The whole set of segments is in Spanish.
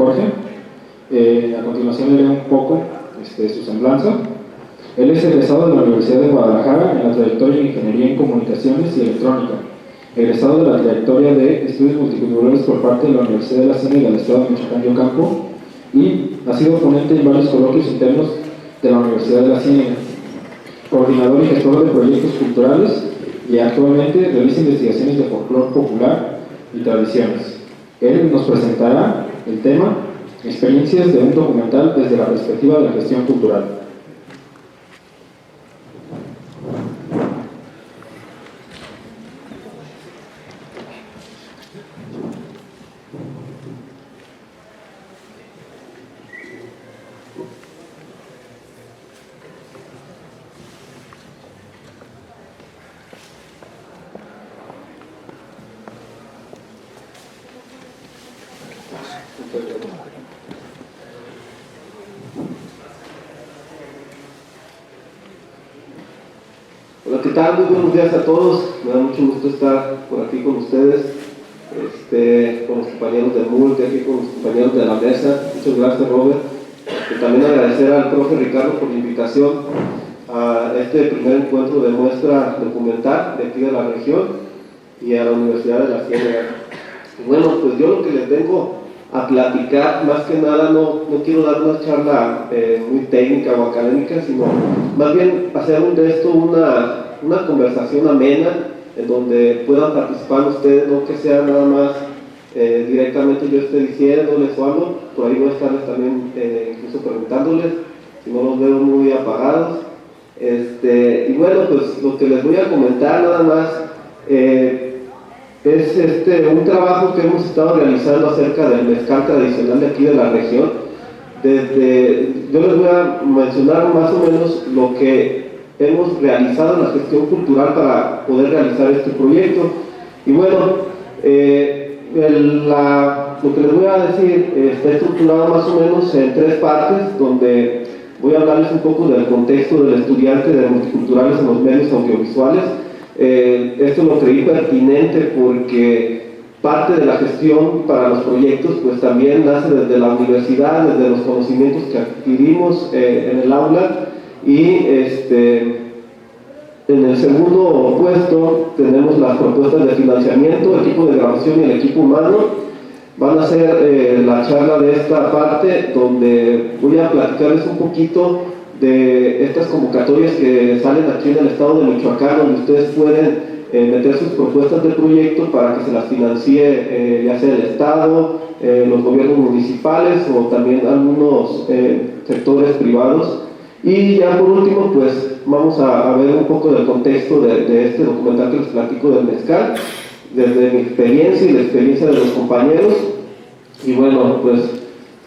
Jorge. A continuación leeré un poco su semblanza. Él es egresado de la Universidad de Guadalajara en la trayectoria de Ingeniería en Comunicaciones y Electrónica, egresado de la trayectoria de Estudios Multiculturales por parte de la Universidad de la Ciénega del Estado de Michoacán y Ocampo, y ha sido ponente en varios coloquios internos de la Universidad de la Ciénega, coordinador y gestor de proyectos culturales, y actualmente realiza investigaciones de folclore popular y tradiciones. Él nos presentará el tema Experiencias de un documental desde la perspectiva de la gestión cultural. Hola, ¿qué tal? Muy buenos días a todos. Me da mucho gusto estar por aquí con ustedes, con los compañeros del MULC, aquí con los compañeros de la mesa. Muchas gracias, Robert. También agradecer al profe Ricardo por la invitación a este primer encuentro de muestra documental de aquí de la región y a la Universidad de la Ciénega. Y bueno, pues yo lo que les vengo a platicar, más que nada, no quiero dar una charla muy técnica o académica, sino más bien hacer de esto una conversación amena, en donde puedan participar ustedes, no que sea nada más directamente yo esté diciéndoles o algo, por ahí voy a estarles también incluso preguntándoles, si no los veo muy apagados. Y bueno, pues lo que les voy a comentar nada más es un trabajo que hemos estado realizando acerca del mezcal tradicional de aquí de la región. Yo les voy a mencionar más o menos lo que hemos realizado en la gestión cultural para poder realizar este proyecto. Y bueno, lo que les voy a decir está estructurado más o menos en 3 partes, donde voy a hablarles un poco del contexto del estudiante de multiculturales en los medios audiovisuales. Esto lo creí pertinente porque parte de la gestión para los proyectos pues también nace desde la universidad, desde los conocimientos que adquirimos en el aula. Y en el segundo puesto tenemos las propuestas de financiamiento, equipo de grabación y el equipo humano. Van a ser la charla de esta parte, donde voy a platicarles un poquito de estas convocatorias que salen aquí en el estado de Michoacán, donde ustedes pueden meter sus propuestas de proyecto para que se las financie ya sea el estado, los gobiernos municipales o también algunos sectores privados. Y ya por último, pues vamos a ver un poco del contexto de este documental que les platico del mezcal, desde mi experiencia y la experiencia de los compañeros. Y bueno, pues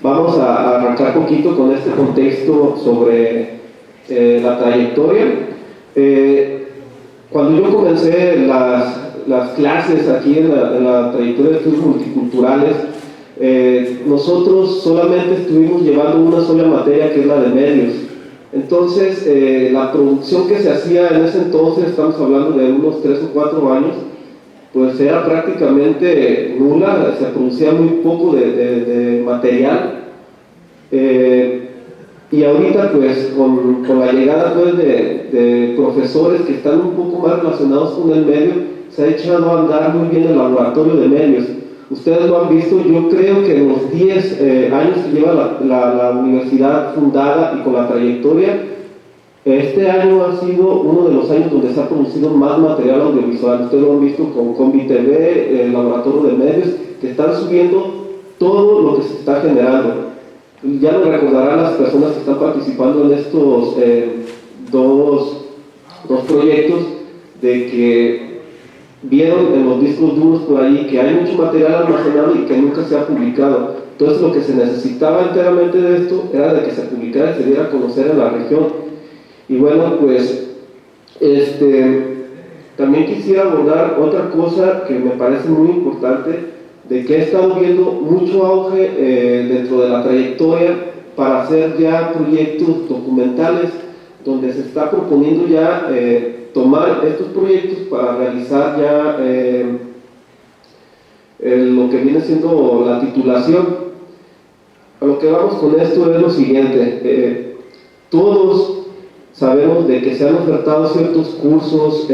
vamos a arrancar poquito con este contexto sobre la trayectoria. Cuando yo comencé las clases aquí en la trayectoria de estudios multiculturales, nosotros solamente estuvimos llevando una sola materia, que es la de medios. Entonces, la producción que se hacía en ese entonces, estamos hablando de unos 3 o 4 años, pues era prácticamente nula, se producía muy poco de material. Y ahorita pues con la llegada pues de profesores que están un poco más relacionados con el medio, se ha echado a andar muy bien el laboratorio de medios. Ustedes lo han visto, yo creo que en los 10 años que lleva la universidad fundada y con la trayectoria, este año ha sido uno de los años donde se ha producido más material audiovisual. Ustedes lo han visto con Combi TV, el laboratorio de medios, que están subiendo todo lo que se está generando. Ya lo recordarán las personas que están participando en estos dos proyectos, de que vieron en los discos duros por ahí que hay mucho material almacenado y que nunca se ha publicado. Entonces lo que se necesitaba enteramente de esto era de que se publicara y se diera a conocer en la región. Y bueno, pues también quisiera abordar otra cosa que me parece muy importante, de que he estado viendo mucho auge dentro de la trayectoria para hacer ya proyectos documentales, donde se está proponiendo ya tomar estos proyectos para realizar ya lo que viene siendo la titulación. A lo que vamos con esto es lo siguiente, todos sabemos de que se han ofertado ciertos cursos,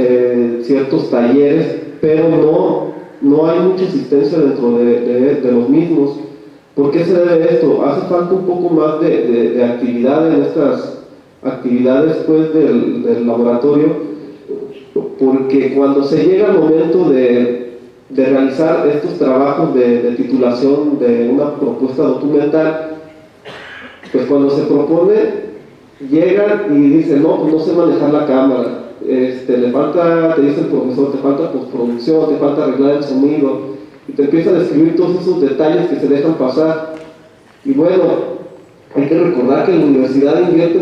ciertos talleres, pero no hay mucha asistencia dentro de los mismos. ¿Por qué se debe esto? Hace falta un poco más de actividad en estas actividades pues, del laboratorio, porque cuando se llega al momento de realizar estos trabajos de titulación de una propuesta documental, pues cuando se propone, llegan y dicen, no, pues no sé manejar la cámara, le falta, te dice el profesor, te falta postproducción, te falta arreglar el sonido, y te empieza a describir todos esos detalles que se dejan pasar. Y bueno, hay que recordar que la universidad invierte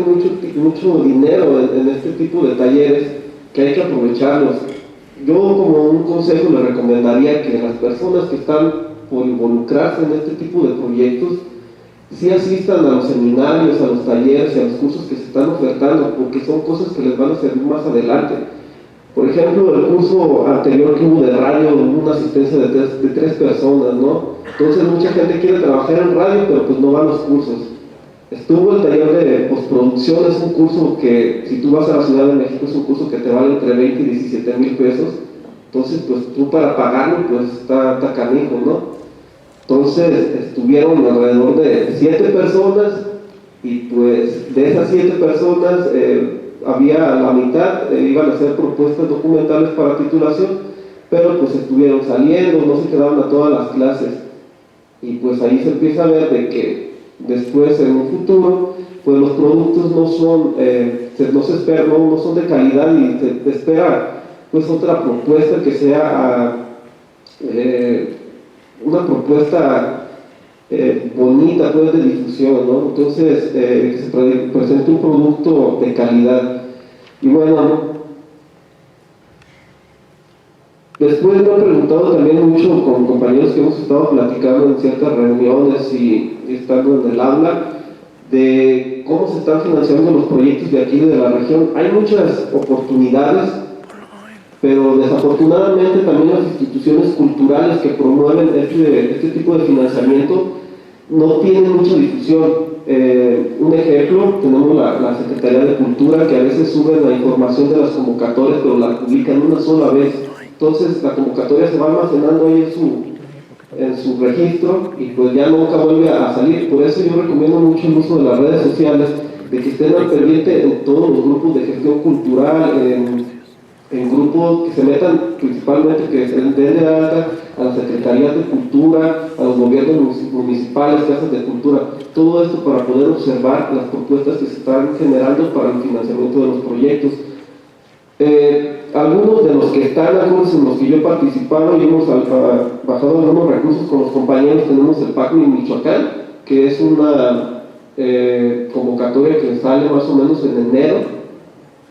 mucho dinero en este tipo de talleres, que hay que aprovecharlos. Yo como un consejo le recomendaría que las personas que están por involucrarse en este tipo de proyectos sí asistan a los seminarios, a los talleres y a los cursos que se están ofertando, porque son cosas que les van a servir más adelante. Por ejemplo, el curso anterior que hubo de radio, hubo una asistencia de tres personas, ¿no? Entonces mucha gente quiere trabajar en radio, pero pues no va a los cursos. Estuvo el taller de postproducción, es un curso que si tú vas a la Ciudad de México es un curso que te vale entre 20 y 17 mil pesos. Entonces pues tú para pagarlo pues está canijo, ¿no? Entonces estuvieron alrededor de 7 personas y pues de esas 7 personas había la mitad, iban a hacer propuestas documentales para titulación, pero pues estuvieron saliendo, no se quedaron a todas las clases. Y pues ahí se empieza a ver de que después en un futuro pues los productos no son no son de calidad y se espera pues otra propuesta que sea una propuesta bonita pues de difusión, ¿no? Entonces que se presente un producto de calidad. Y bueno, después me han preguntado también mucho con compañeros que hemos estado platicando en ciertas reuniones y estando en el aula, de cómo se están financiando los proyectos de aquí de la región. Hay muchas oportunidades, pero desafortunadamente también las instituciones culturales que promueven este tipo de financiamiento no tienen mucha difusión. Un ejemplo, tenemos la Secretaría de Cultura, que a veces sube la información de las convocatorias, pero la publican una sola vez. Entonces la convocatoria se va almacenando ahí en su registro y pues ya nunca vuelve a salir. Por eso yo recomiendo mucho el uso de las redes sociales, de que estén al pendiente en todos los grupos de gestión cultural, en grupos que se metan principalmente, que se den de alta a las secretarías de cultura, a los gobiernos municipales, casas de cultura, todo esto para poder observar las propuestas que se están generando para el financiamiento de los proyectos. Algunos de los que están, algunos en los que yo he participado y hemos bajado algunos recursos con los compañeros, tenemos el PACMI Michoacán, que es una convocatoria que sale más o menos en enero,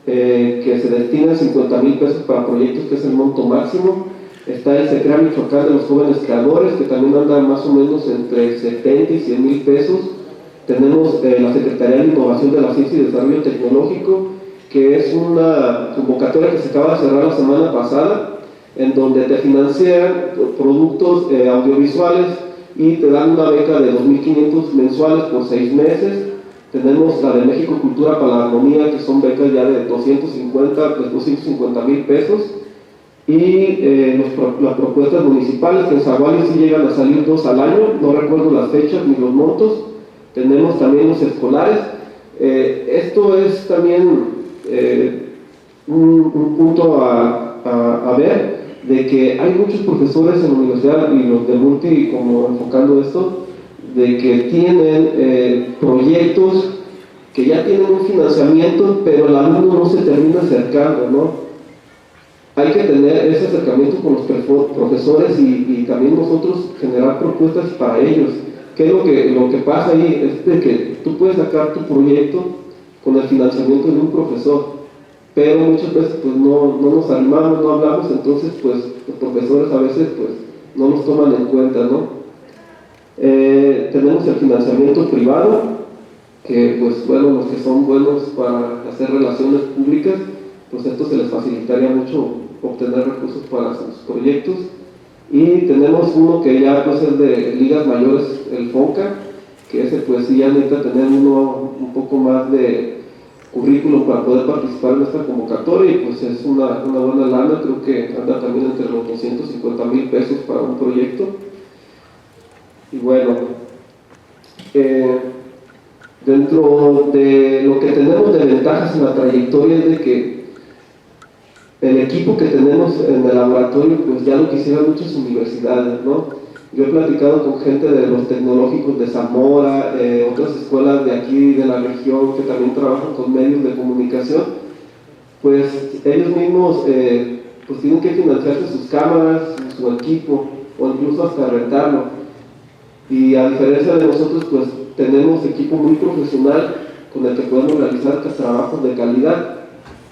que se destina 50,000 pesos para proyectos, que es el monto máximo. Está el SECRA Michoacán de los jóvenes creadores, que también anda más o menos entre 70 y 100 mil pesos. Tenemos la Secretaría de Innovación de la Ciencia y Desarrollo Tecnológico, que es una convocatoria que se acaba de cerrar la semana pasada, en donde te financian productos audiovisuales y te dan una beca de 2.500 mensuales por 6 meses. Tenemos la de México Cultura para la Armonía, que son becas ya de 250 mil pesos. Y las propuestas municipales, que en Zaguayo sí llegan a salir 2 al año, no recuerdo las fechas ni los montos. Tenemos también los escolares. Esto es también un punto a ver, de que hay muchos profesores en la universidad y los de Multi, como enfocando esto, de que tienen proyectos que ya tienen un financiamiento, pero el alumno no se termina acercando, ¿no? Hay que tener ese acercamiento con los profesores y también nosotros generar propuestas para ellos. ¿Qué es lo que pasa ahí? Es de que tú puedes sacar tu proyecto con el financiamiento de un profesor, pero muchas veces pues no nos animamos, no hablamos, entonces pues los profesores a veces pues no nos toman en cuenta, ¿no? Tenemos el financiamiento privado, que pues bueno, los que son buenos para hacer relaciones públicas, pues esto se les facilitaría mucho obtener recursos para sus proyectos. Y tenemos uno que ya pues es de ligas mayores, el FONCA, que ese pues sí ya necesita tener uno un poco más de currículum para poder participar en esta convocatoria, y pues es una buena lana, creo que anda también entre los 250,000 pesos para un proyecto. Y bueno, dentro de lo que tenemos de ventajas en la trayectoria es de que el equipo que tenemos en el laboratorio pues ya lo quisieran muchas universidades, ¿no? Yo he platicado con gente de los tecnológicos de Zamora, otras escuelas de aquí de la región que también trabajan con medios de comunicación, pues ellos mismos pues tienen que financiarse sus cámaras, su equipo, o incluso hasta rentarlo. Y a diferencia de nosotros, pues tenemos equipo muy profesional con el que podemos realizar trabajos de calidad.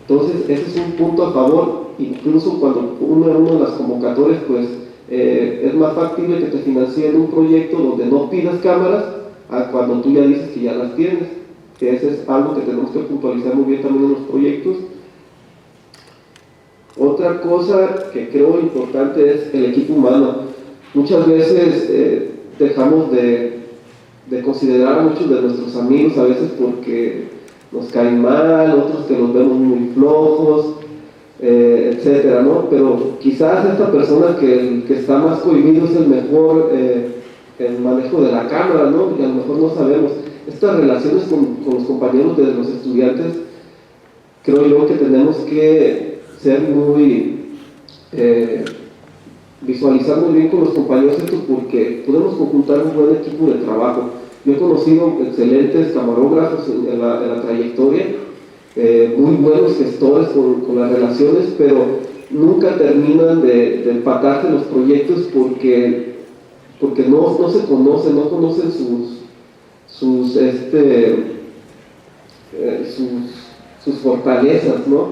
Entonces, ese es un punto a favor, incluso cuando uno de las convocatorias, pues es más factible que te financien un proyecto donde no pidas cámaras a cuando tú ya dices que ya las tienes, que ese es algo que tenemos que puntualizar muy bien también en los proyectos. Otra cosa que creo importante es el equipo humano. Muchas veces dejamos de considerar a muchos de nuestros amigos, a veces porque nos caen mal, otros que los vemos muy flojos, etcétera, ¿no? Pero quizás esta persona que está más cohibido es el mejor el manejo de la cámara, ¿no? Y a lo mejor no sabemos. Estas relaciones con los compañeros de los estudiantes, creo yo que tenemos que ser muy visualizar muy bien con los compañeros esto, porque podemos conjuntar un buen equipo de trabajo. Yo he conocido excelentes camarógrafos en la trayectoria, muy buenos gestores con las relaciones, pero nunca terminan de empatarse los proyectos porque no se conocen, no conocen sus fortalezas, ¿no?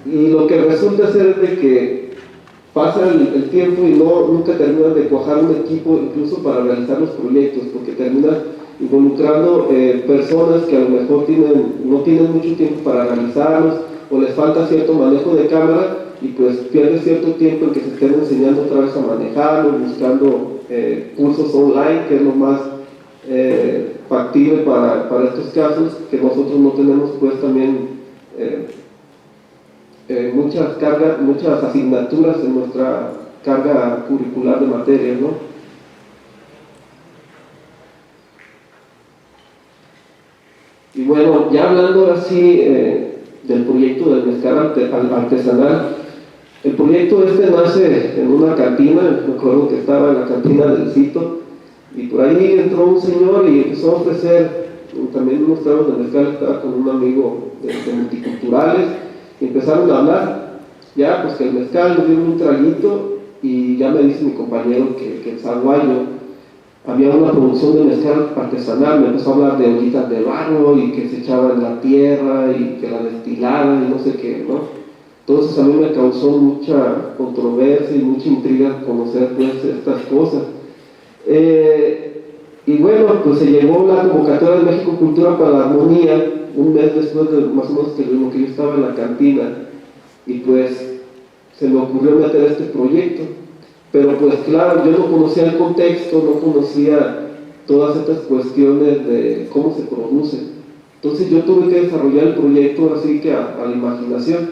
Y lo que resulta ser es de que pasa el tiempo y nunca terminan de cuajar un equipo incluso para realizar los proyectos, porque terminan involucrando personas que a lo mejor no tienen mucho tiempo para realizarlos, o les falta cierto manejo de cámara y pues pierde cierto tiempo en que se estén enseñando otra vez a manejarlo, buscando cursos online, que es lo más factible para estos casos, que nosotros no tenemos pues también muchas asignaturas en nuestra carga curricular de materias, ¿no? Y bueno, ya hablando ahora sí del proyecto del mezcal artesanal, el proyecto nace en una cantina, me acuerdo que estaba en la cantina del Cito, y por ahí entró un señor y empezó a ofrecer también unos tragos de mezcal, estaba con un amigo de multiculturales, y empezaron a hablar, ya pues que el mezcal nos dio un traguito, y ya me dice mi compañero que en Zaguayo había una producción de mezcal artesanal, me empezó a hablar de ollitas de barro y que se echaba en la tierra y que la destilaban y no sé qué, ¿no? Entonces a mí me causó mucha controversia y mucha intriga conocer pues estas cosas. Y bueno, pues se llegó la convocatoria de México Cultura para la Armonía, un mes después de más o menos que yo estaba en la cantina, y pues se me ocurrió meter este proyecto. Pero pues claro, yo no conocía el contexto, no conocía todas estas cuestiones de cómo se produce. Entonces yo tuve que desarrollar el proyecto así que a la imaginación.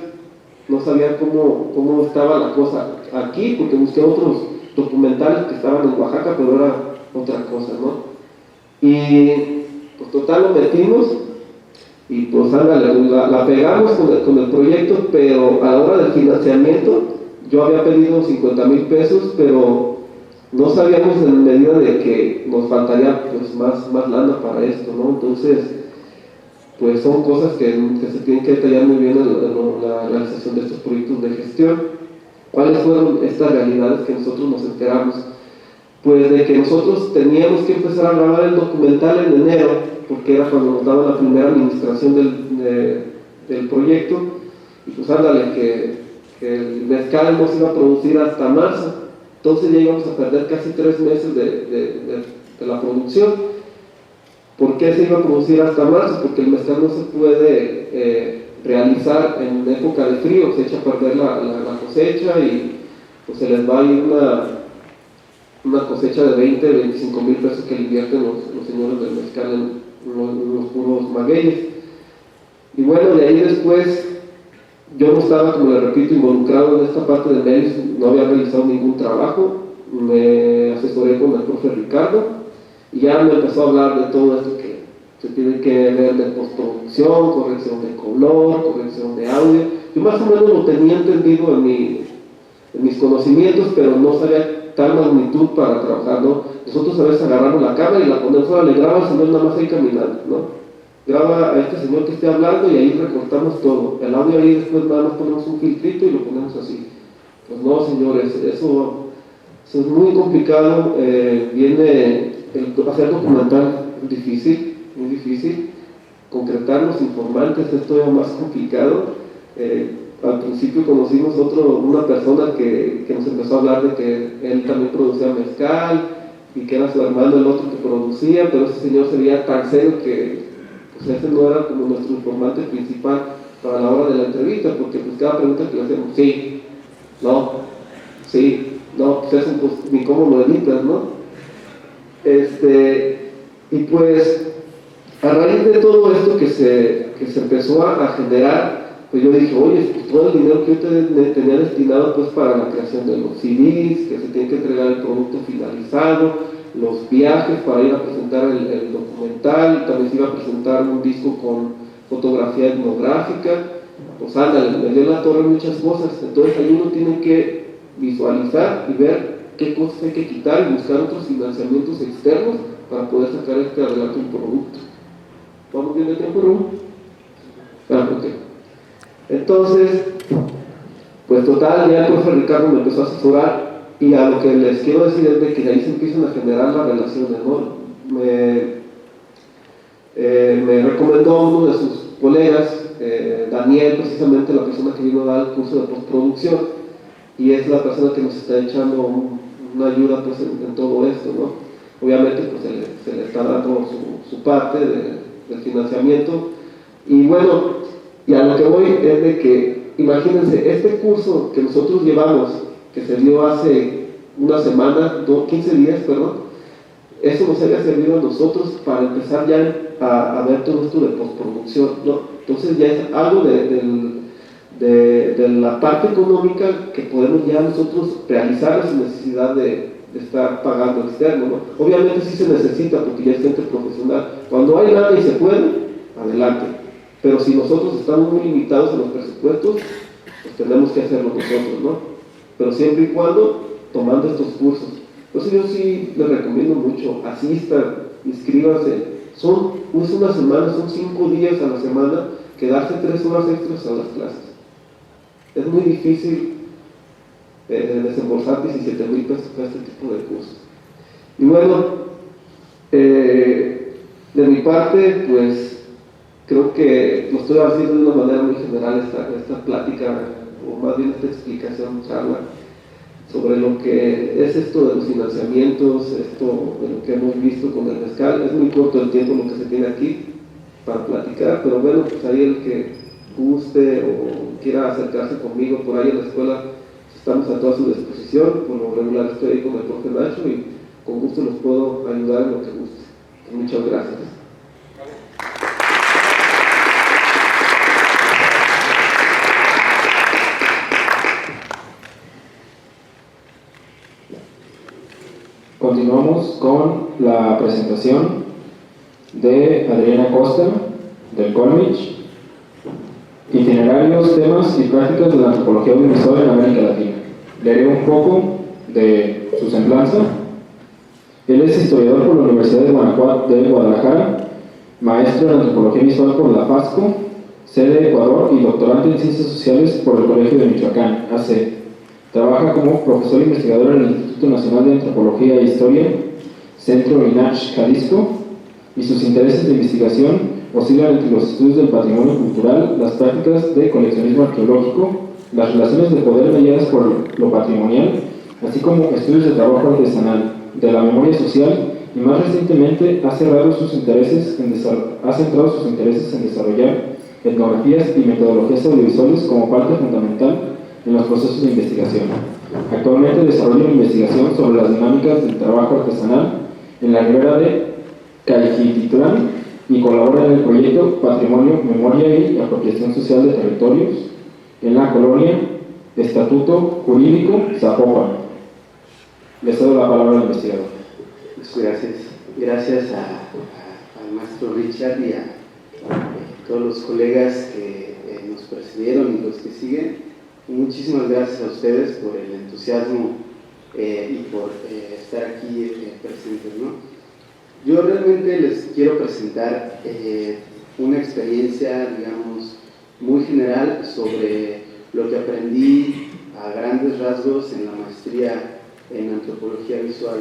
No sabía cómo estaba la cosa aquí, porque busqué otros documentales que estaban en Oaxaca, pero era otra cosa, ¿no? Y pues total lo metimos y pues ándale, la pegamos con el proyecto, pero a la hora del financiamiento yo había pedido 50,000 pesos, pero no sabíamos en medida de que nos faltaría pues más lana para esto, ¿no? Entonces, pues son cosas que se tienen que detallar muy bien en la realización de estos proyectos de gestión. ¿Cuáles fueron estas realidades que nosotros nos enteramos? Pues de que nosotros teníamos que empezar a grabar el documental en enero, porque era cuando nos daba la primera administración del proyecto, y pues ándale, que el mezcal no se iba a producir hasta marzo, entonces ya íbamos a perder casi 3 meses de la producción. ¿Por qué se iba a producir hasta marzo? Porque el mezcal no se puede realizar en época de frío, se echa a perder la cosecha y pues se les va a ir una cosecha de 20, 25 mil pesos que le invierten los señores del mezcal en los puros magueyes. Y bueno, de ahí después yo no estaba, como le repito, involucrado en esta parte de medios, no había realizado ningún trabajo, me asesoré con el profe Ricardo y ya me empezó a hablar de todo esto que se tiene que ver de postproducción, corrección de color, corrección de audio. Yo más o menos lo tenía entendido en mis conocimientos, pero no sabía tal magnitud para trabajarlo. Nosotros a veces agarramos la cámara y la ponemos, ahora le graba al señor nada más ahí caminando, ¿no? Graba a este señor que esté hablando y ahí recortamos todo. El audio ahí después nada más ponemos un filtrito y lo ponemos así. Pues no, señores, eso es muy complicado. Hacer documental es difícil, muy difícil. Concretar los informantes es todavía más complicado. Al principio conocimos una persona que nos empezó a hablar de que él también producía mezcal y que era su hermano el otro que producía, pero ese señor se veía tan serio que pues ese no era como nuestro informante principal para la hora de la entrevista, porque pues cada pregunta que le hacemos, sí, no, pues eso pues ni cómo lo editas, ¿no? Y pues a raíz de todo esto que se empezó a generar, pues yo dije, oye, pues todo el dinero que yo tenía destinado pues para la creación de los CDs, que se tiene que entregar el producto finalizado, los viajes para ir a presentar el documental, también se iba a presentar un disco con fotografía etnográfica, pues ándale, me dio la torre muchas cosas. Entonces ahí uno tiene que visualizar y ver qué cosas hay que quitar y buscar otros financiamientos externos para poder sacar adelante un producto. ¿Vamos bien de tiempo, Rubén? Ok. Entonces, pues total, ya el profe Ricardo me empezó a asesorar y a lo que les quiero decir es de que de ahí se empiezan a generar las relaciones, ¿no? Me recomendó uno de sus colegas, Daniel, precisamente la persona que vino a dar el curso de postproducción, y es la persona que nos está echando una ayuda pues en todo esto, ¿no? Obviamente pues se le está dando su parte del financiamiento, y bueno, y a lo que voy es de que, imagínense, este curso que nosotros llevamos, que se dio hace una semana, 15 días, perdón, eso nos había servido a nosotros para empezar ya a ver todo esto de postproducción, ¿no? Entonces ya es algo de la parte económica que podemos ya nosotros realizar sin necesidad de estar pagando externo, ¿no? Obviamente sí se necesita porque ya es gente profesional. Cuando hay nada y se puede, adelante. Pero si nosotros estamos muy limitados en los presupuestos, pues tenemos que hacerlo nosotros, ¿no? Pero siempre y cuando tomando estos cursos. Entonces yo sí les recomiendo mucho, asistan, inscríbanse. Es una semana, son 5 días a la semana, quedarse 3 horas extras a las clases. Es muy difícil desembolsar 17,000 pesos para este tipo de cursos. Y bueno, de mi parte, pues creo que lo estoy haciendo de una manera muy general esta plática, o más bien esta explicación, charla, sobre lo que es esto de los financiamientos, esto de lo que hemos visto con el mezcal. Es muy corto el tiempo lo que se tiene aquí para platicar, pero bueno, pues ahí el que guste o quiera acercarse conmigo por ahí en la escuela, estamos a toda su disposición. Por lo regular estoy ahí con el profe Nacho y con gusto los puedo ayudar en lo que guste. Muchas gracias. Continuamos con la presentación de Adriana Costa, del Colmich, Itinerarios, temas y prácticas de la antropología audiovisual en América Latina. Leeré un poco de su semblanza. Él es historiador por la Universidad de Guadalajara, maestro en antropología visual por la FASCO, sede de Ecuador, y doctorante en ciencias sociales por el Colegio de Michoacán, AC. Trabaja como profesor investigador en el Instituto Nacional de Antropología e Historia, Centro INACH, Jalisco, y sus intereses de investigación oscilan entre los estudios del patrimonio cultural, las prácticas de coleccionismo arqueológico, las relaciones de poder mediadas por lo patrimonial, así como estudios de trabajo artesanal, de la memoria social, y más recientemente ha centrado sus intereses en desarrollar etnografías y metodologías audiovisuales como parte fundamental en los procesos de investigación. Actualmente desarrolla una investigación sobre las dinámicas del trabajo artesanal en la ribera de Caixititlán y colabora en el proyecto Patrimonio, Memoria y Apropiación Social de Territorios en la colonia Estatuto Jurídico Zapopan. Le cedo la palabra al investigador. Muchas gracias. Gracias al maestro Richard y a todos los colegas que nos precedieron y los que siguen. Muchísimas gracias a ustedes por el entusiasmo y por estar aquí presentes, ¿no? Yo realmente les quiero presentar una experiencia, digamos, muy general sobre lo que aprendí a grandes rasgos en la maestría en antropología visual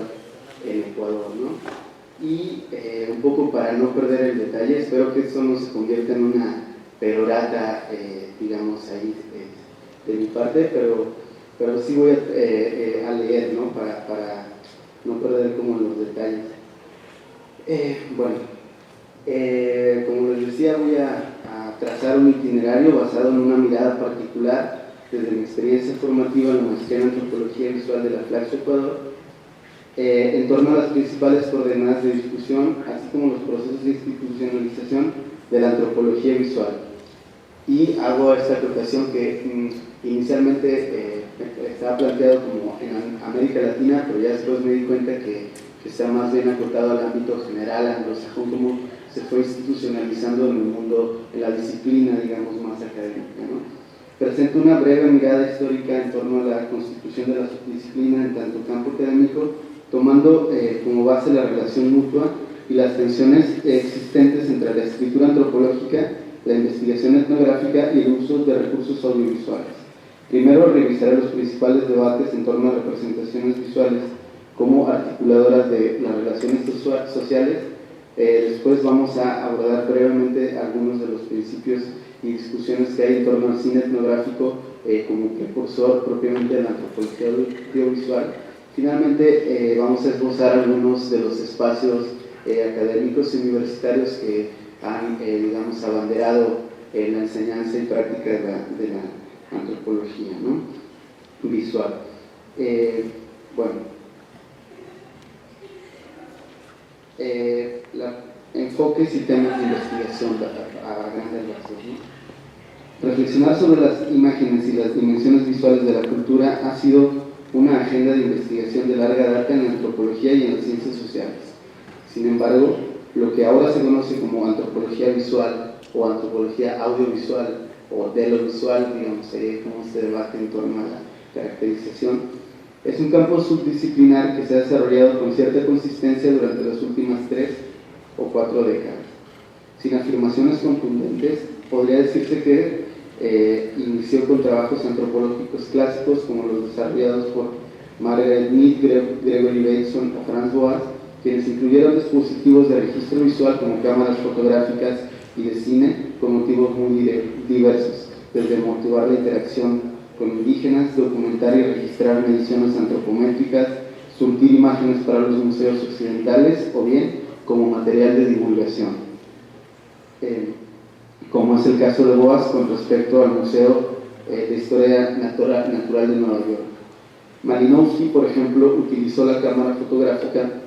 en Ecuador, ¿no? Y un poco para no perder el detalle, espero que esto no se convierta en una perorata, digamos, ahí de mi parte, pero sí voy a leer, ¿no? Para no perder como los detalles. Como les decía, voy a trazar un itinerario basado en una mirada particular desde mi experiencia formativa en la maestría en antropología visual de la Flaxo Ecuador, en torno a las principales coordenadas de discusión, así como los procesos de institucionalización de la antropología visual. Y hago esta acotación que inicialmente estaba planteado como en América Latina, pero ya después me di cuenta que está más bien acotado al ámbito general anglosajón, como se fue institucionalizando en el mundo, en la disciplina, digamos, más académica, ¿no? Presento una breve mirada histórica en torno a la constitución de la subdisciplina en tanto campo académico, tomando como base la relación mutua y las tensiones existentes entre la escritura antropológica, la investigación etnográfica y el uso de recursos audiovisuales. Primero revisaré los principales debates en torno a representaciones visuales como articuladoras de las relaciones sociales. Después vamos a abordar brevemente algunos de los principios y discusiones que hay en torno al cine etnográfico como precursor propiamente de la antropología audiovisual. Finalmente vamos a esbozar algunos de los espacios académicos y universitarios que han, digamos, abanderado la enseñanza y práctica de la antropología, ¿no? Visual. Enfoques y temas de investigación a grandes rasgos, ¿no? Reflexionar sobre las imágenes y las dimensiones visuales de la cultura ha sido una agenda de investigación de larga data en la antropología y en las ciencias sociales. Sin embargo, lo que ahora se conoce como antropología visual o antropología audiovisual o de lo visual, digamos, sería como este debate en torno a la caracterización, es un campo subdisciplinar que se ha desarrollado con cierta consistencia durante las últimas 3 o 4 décadas. Sin afirmaciones contundentes, podría decirse que inició con trabajos antropológicos clásicos como los desarrollados por Margaret Mead, Gregory Bateson o Franz Boas, quienes incluyeron dispositivos de registro visual como cámaras fotográficas y de cine con motivos muy diversos, desde motivar la interacción con indígenas, documentar y registrar mediciones antropométricas, surtir imágenes para los museos occidentales o bien como material de divulgación, como es el caso de Boas con respecto al Museo de Historia Natural de Nueva York. Malinowski, por ejemplo, utilizó la cámara fotográfica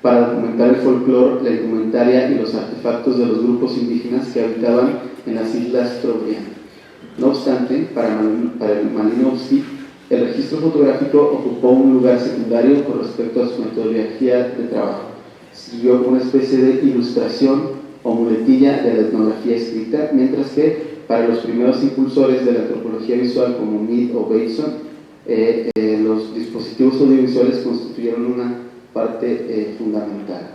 para documentar el folclore, la indumentaria y los artefactos de los grupos indígenas que habitaban en las islas Trobriand. No obstante, para Malinowski, el registro fotográfico ocupó un lugar secundario con respecto a su metodología de trabajo. Siguió una especie de ilustración o muletilla de la etnografía escrita, mientras que para los primeros impulsores de la antropología visual como Mead o Bateson, los dispositivos audiovisuales constituyeron una parte fundamental.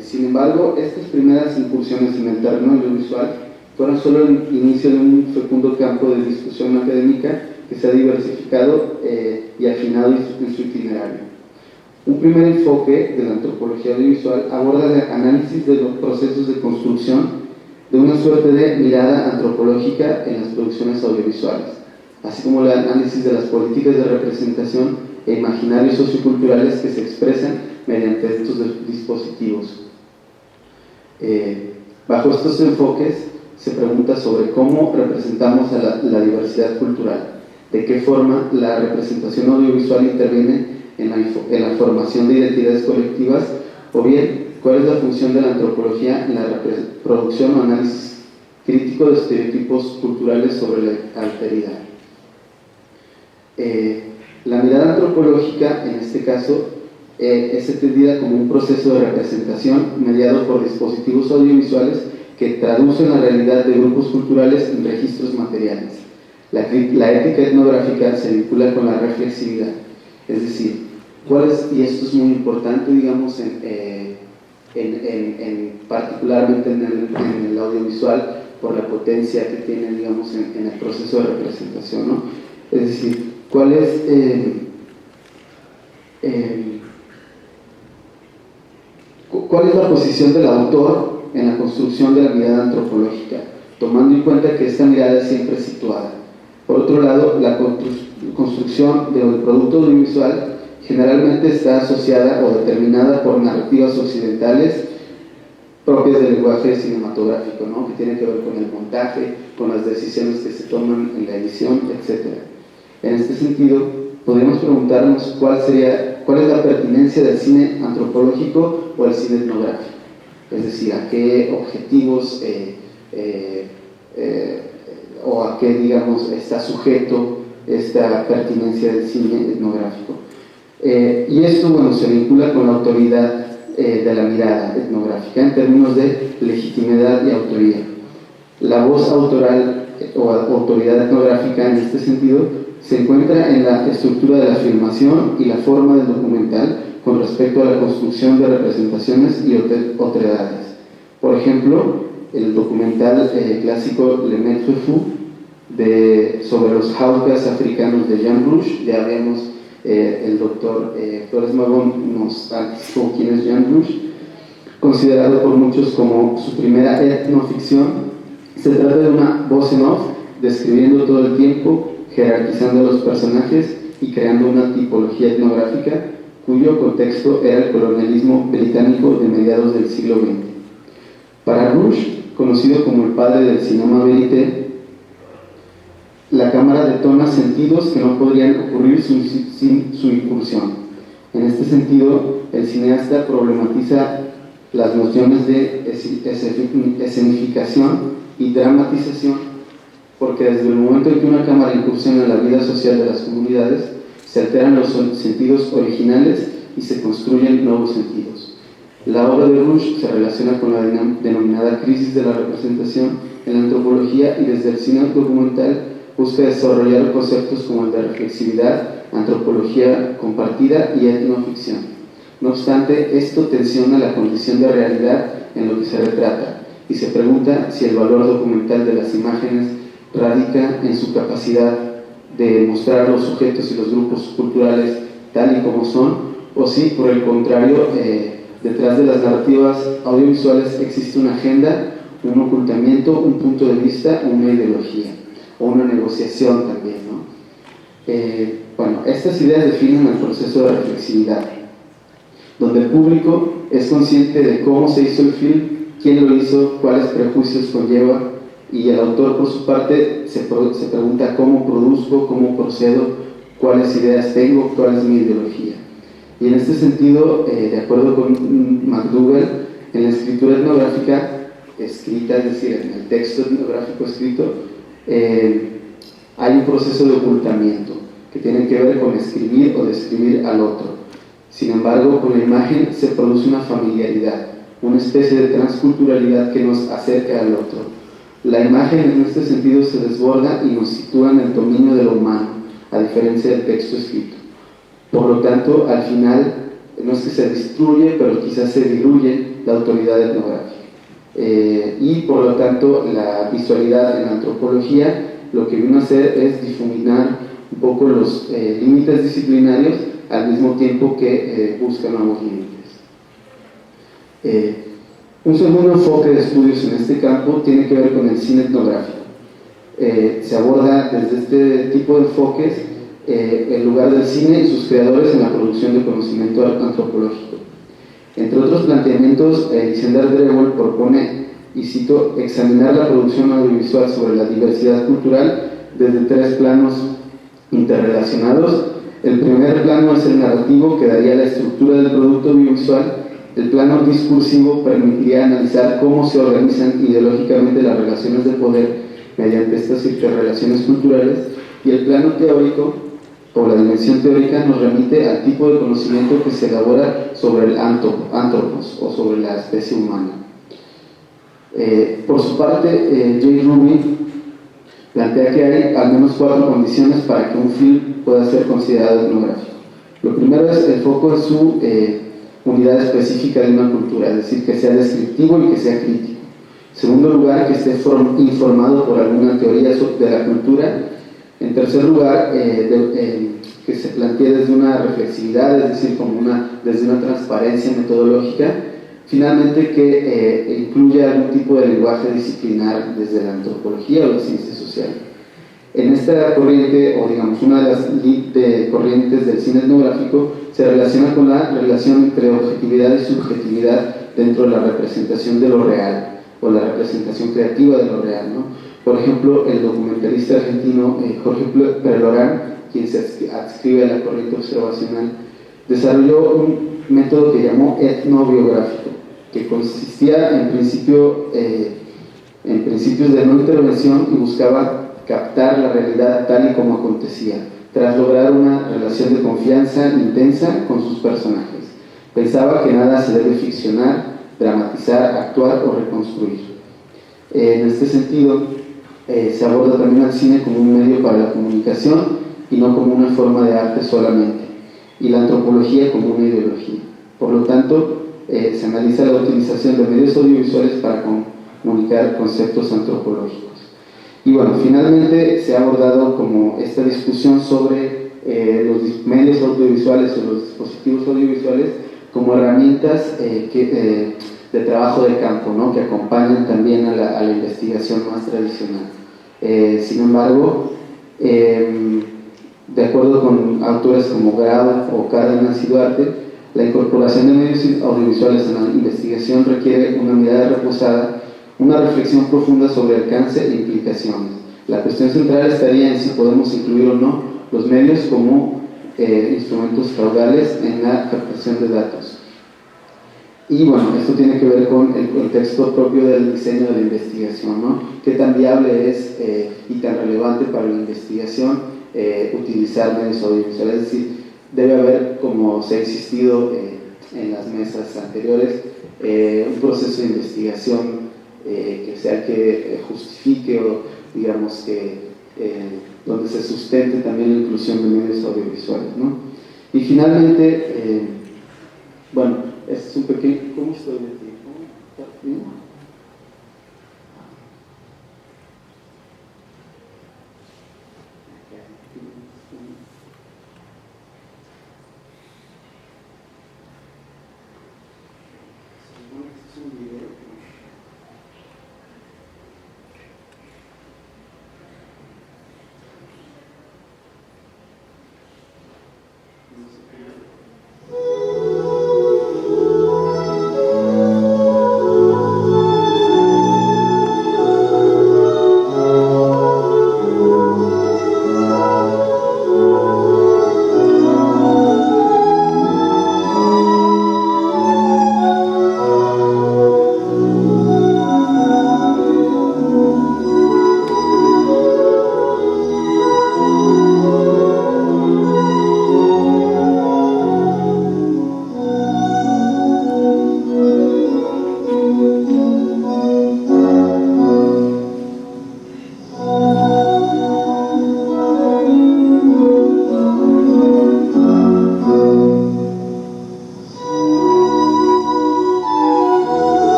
Sin embargo, estas primeras incursiones en el terreno audiovisual fueron solo el inicio de un fecundo campo de discusión académica que se ha diversificado y afinado en su itinerario. Un primer enfoque de la antropología audiovisual aborda el análisis de los procesos de construcción de una suerte de mirada antropológica en las producciones audiovisuales, así como el análisis de las políticas de representación e imaginarios socioculturales que se expresan mediante estos dispositivos. Bajo estos enfoques se pregunta sobre cómo representamos a la diversidad cultural, de qué forma la representación audiovisual interviene en la formación de identidades colectivas, o bien cuál es la función de la antropología en la producción o análisis crítico de estereotipos culturales sobre la alteridad. La mirada antropológica, en este caso, es entendida como un proceso de representación mediado por dispositivos audiovisuales que traducen la realidad de grupos culturales en registros materiales. La ética etnográfica se vincula con la reflexividad, es decir, y esto es muy importante, digamos, particularmente en el audiovisual, por la potencia que tiene, digamos, en el proceso de representación, ¿no? Es decir, ¿cuál es la posición del autor en la construcción de la mirada antropológica, tomando en cuenta que esta mirada es siempre situada? Por otro lado, la construcción del producto audiovisual generalmente está asociada o determinada por narrativas occidentales propias del lenguaje cinematográfico, ¿no? Que tiene que ver con el montaje, con las decisiones que se toman en la edición, etc. En este sentido, podríamos preguntarnos cuál es la pertinencia del cine antropológico o el cine etnográfico, es decir, a qué objetivos o a qué, digamos, está sujeto esta pertinencia del cine etnográfico. Y esto, bueno, se vincula con la autoridad de la mirada etnográfica en términos de legitimidad y autoría. La voz autoral o autoridad etnográfica en este sentido se encuentra en la estructura de la filmación y la forma del documental con respecto a la construcción de representaciones y otredades. Por ejemplo, el documental clásico Le Maître Fou sobre los jaucas africanos de Jean Rouch. Ya vemos, el doctor Flores Magón nos anticipó quién es Jean Rouch, considerado por muchos como su primera etnoficción. Se trata de una voz en off describiendo todo el tiempo, jerarquizando a los personajes y creando una tipología etnográfica cuyo contexto era el colonialismo británico de mediados del siglo XX. Para Rouch, conocido como el padre del cinema verité, la cámara detona sentidos que no podrían ocurrir sin su incursión. En este sentido, el cineasta problematiza las nociones de escenificación y dramatización, porque desde el momento en que una cámara incursiona en la vida social de las comunidades, se alteran los sentidos originales y se construyen nuevos sentidos. La obra de Rouch se relaciona con la denominada crisis de la representación en la antropología y desde el cine documental busca desarrollar conceptos como el de reflexividad, antropología compartida y etnoficción. No obstante, esto tensiona la condición de realidad en lo que se retrata y se pregunta si el valor documental de las imágenes radica en su capacidad de mostrar los sujetos y los grupos culturales tal y como son, o si, por el contrario, detrás de las narrativas audiovisuales existe una agenda, un ocultamiento, un punto de vista, una ideología o una negociación también, ¿no? Bueno, estas ideas definen el proceso de reflexividad, donde el público es consciente de cómo se hizo el film, quién lo hizo, cuáles prejuicios conlleva, y el autor, por su parte, se pregunta cómo produzco, cómo procedo, cuáles ideas tengo, cuál es mi ideología. Y en este sentido, de acuerdo con McDougall, en la escritura etnográfica escrita, es decir, en el texto etnográfico escrito, hay un proceso de ocultamiento que tiene que ver con escribir o describir al otro. Sin embargo, con la imagen se produce una familiaridad, una especie de transculturalidad que nos acerca al otro. La imagen en este sentido se desborda y nos sitúa en el dominio de lo humano, a diferencia del texto escrito. Por lo tanto, al final, no es que se destruye, pero quizás se diluye la autoridad etnográfica. Y por lo tanto, la visualidad en la antropología lo que vino a hacer es difuminar un poco los límites disciplinarios al mismo tiempo que busca nuevos límites. Un segundo enfoque de estudios en este campo tiene que ver con el cine etnográfico. Se aborda desde este tipo de enfoques el lugar del cine y sus creadores en la producción de conocimiento antropológico. Entre otros planteamientos, Lysander Drewal propone, y cito, examinar la producción audiovisual sobre la diversidad cultural desde tres planos interrelacionados. El primer plano es el narrativo, que daría la estructura del producto audiovisual. El plano discursivo permitiría analizar cómo se organizan ideológicamente las relaciones de poder mediante estas interrelaciones culturales, y el plano teórico o la dimensión teórica nos remite al tipo de conocimiento que se elabora sobre el antropos o sobre la especie humana. Por su parte, Jay Rubin plantea que hay al menos 4 condiciones para que un film pueda ser considerado etnográfico. Lo primero es el foco en su unidad específica de una cultura, es decir, que sea descriptivo y que sea crítico. En segundo lugar, que esté informado por alguna teoría de la cultura. En tercer lugar, que se plantee desde una reflexividad, es decir, desde una transparencia metodológica. Finalmente, que incluya algún tipo de lenguaje disciplinar desde la antropología o la ciencia social. En esta corriente, o digamos una de las corrientes del cine etnográfico, se relaciona con la relación entre objetividad y subjetividad dentro de la representación de lo real, o la representación creativa de lo real, ¿no? Por ejemplo, el documentalista argentino Jorge Perlorán, quien se adscribe a la corriente observacional, desarrolló un método que llamó etnobiográfico, que consistía en principios de no intervención y buscaba captar la realidad tal y como acontecía, tras lograr una relación de confianza intensa con sus personajes. Pensaba que nada se debe ficcionar, dramatizar, actuar o reconstruir. En este sentido, se aborda también al cine como un medio para la comunicación y no como una forma de arte solamente, y la antropología como una ideología. Por lo tanto, se analiza la utilización de medios audiovisuales para comunicar conceptos antropológicos. Y bueno, finalmente se ha abordado como esta discusión sobre los medios audiovisuales o los dispositivos audiovisuales como herramientas de trabajo de campo, ¿no?, que acompañan también a la investigación más tradicional. Sin embargo, de acuerdo con autores como Grau o Cárdenas y Duarte, la incorporación de medios audiovisuales en la investigación requiere una mirada reposada, una reflexión profunda sobre alcance e implicaciones. La cuestión central estaría en si podemos incluir o no los medios como instrumentos caudales en la captación de datos. Y bueno, esto tiene que ver con el contexto propio del diseño de la investigación, ¿no? Qué tan viable es y tan relevante para la investigación utilizar medios audiovisuales. Es decir, debe haber, como se ha insistido en las mesas anteriores, un proceso de investigación que sea el que justifique o digamos que donde se sustente también la inclusión de medios audiovisuales, ¿no? Y finalmente, bueno, este es un pequeño... ¿Cómo estoy de tiempo? ¿Está bien?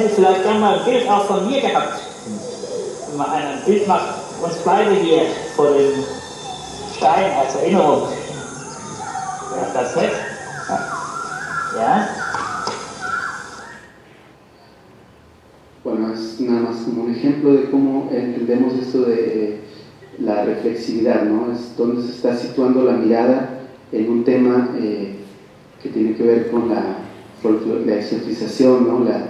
hätten vielleicht gerne mal ein Bild auch von mir gehabt. Mal ein Bild macht uns beide hier vor dem Stein als Erinnerung. Ja, das nett. Ja. Bueno, es nada más como un ejemplo de cómo entendemos esto de la reflexividad, ¿no? Es donde se está situando la mirada en un tema que tiene que ver con la exotización, ¿no? La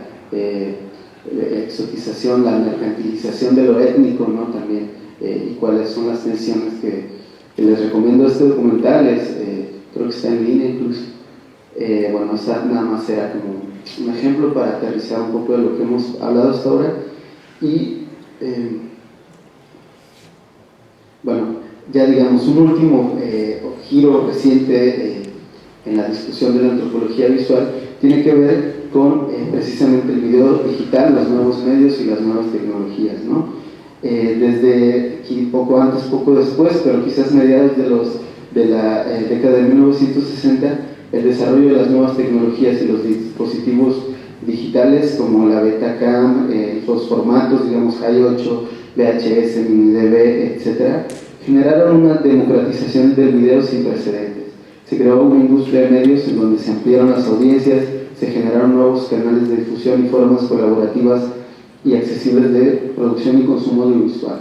exotización, la mercantilización de lo étnico, ¿no? También, y cuáles son las tensiones que les recomiendo este documental, creo que está en línea incluso. Bueno, esa nada más era como un ejemplo para aterrizar un poco de lo que hemos hablado hasta ahora. Y bueno, ya digamos, un último giro reciente en la discusión de la antropología visual tiene que ver con precisamente el video digital, los nuevos medios y las nuevas tecnologías, ¿no? Desde aquí, poco antes, poco después, pero quizás mediados de la década de 1960, el desarrollo de las nuevas tecnologías y los dispositivos digitales como la Betacam, los formatos, digamos, Hi8, VHS, MiniDV, etc., generaron una democratización del video sin precedentes. Se creó una industria de medios en donde se ampliaron las audiencias, se generaron nuevos canales de difusión y formas colaborativas y accesibles de producción y consumo audiovisual.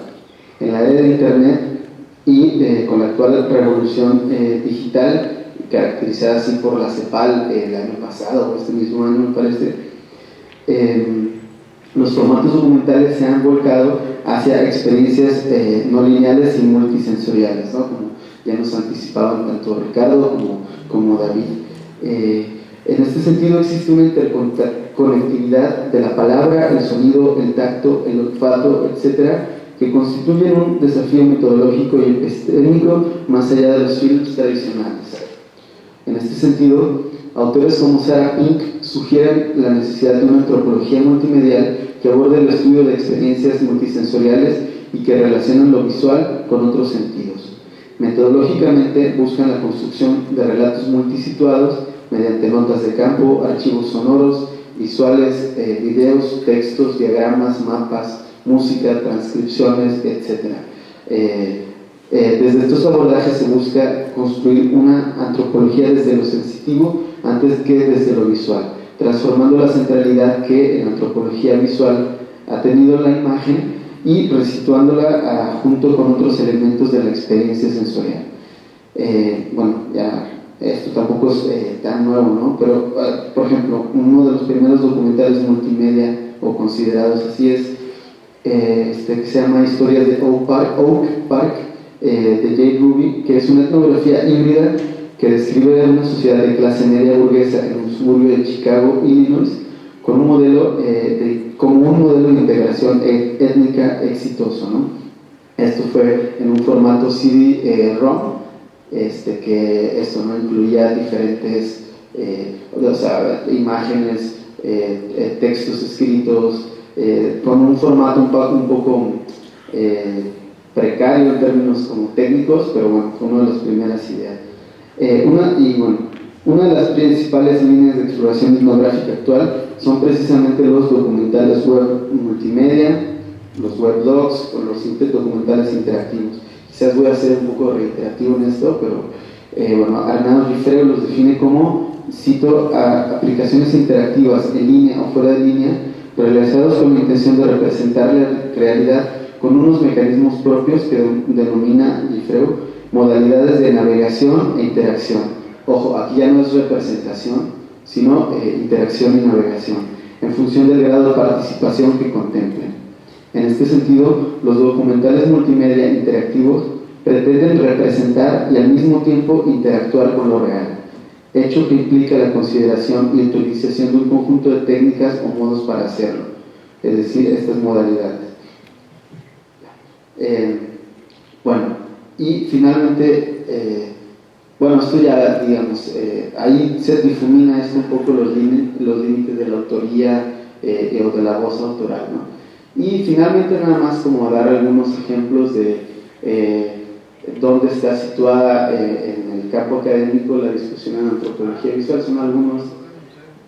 En la era de Internet y con la actual revolución digital, caracterizada así por la CEPAL el año pasado, o este mismo año me parece, los formatos documentales se han volcado hacia experiencias no lineales y multisensoriales, ¿no? Como ya nos anticipaban tanto Ricardo como David. En este sentido existe una interconectividad de la palabra, el sonido, el tacto, el olfato, etcétera, que constituyen un desafío metodológico y epistémico más allá de los films tradicionales. En este sentido, autores como Sarah Pink sugieren la necesidad de una antropología multimedial que aborde el estudio de experiencias multisensoriales y que relacionan lo visual con otros sentidos. Metodológicamente buscan la construcción de relatos multisituados mediante notas de campo, archivos sonoros, visuales, videos, textos, diagramas, mapas, música, transcripciones, etc. Desde estos abordajes se busca construir una antropología desde lo sensitivo antes que desde lo visual, transformando la centralidad que en antropología visual ha tenido la imagen y resituándola junto con otros elementos de la experiencia sensorial. Bueno, ya esto tampoco es tan nuevo, ¿no? Pero, por ejemplo, uno de los primeros documentales multimedia o considerados así es que se llama Historias de Oak Park, de Jay Ruby, que es una etnografía híbrida que describe una sociedad de clase media burguesa en un suburbio de Chicago, Illinois, con un modelo como un modelo de integración étnica exitoso, ¿no? Esto fue en un formato CD-ROM, que esto no incluía diferentes imágenes, textos escritos, con un formato un poco precario en términos como técnicos, pero bueno, fue una de las primeras ideas. Una de las principales líneas de exploración etnográfica actual son precisamente los documentales web multimedia, los weblogs o los documentales interactivos. Quizás voy a ser un poco reiterativo en esto, pero bueno, Arnaud Giffreu los define como, cito, aplicaciones interactivas en línea o fuera de línea, realizados con la intención de representar la realidad con unos mecanismos propios que denomina Giffreu modalidades de navegación e interacción. Ojo, aquí ya no es representación, sino interacción y navegación, en función del grado de participación que contemplen. En este sentido, los documentales multimedia interactivos pretenden representar y al mismo tiempo interactuar con lo real, hecho que implica la consideración y utilización de un conjunto de técnicas o modos para hacerlo, es decir, estas modalidades. Bueno, y finalmente, bueno, esto ya, digamos, ahí se difumina esto un poco los límites de la autoría o de la voz autoral, ¿no? Y finalmente nada más como dar algunos ejemplos de dónde está situada en el campo académico la discusión en antropología visual. Son algunos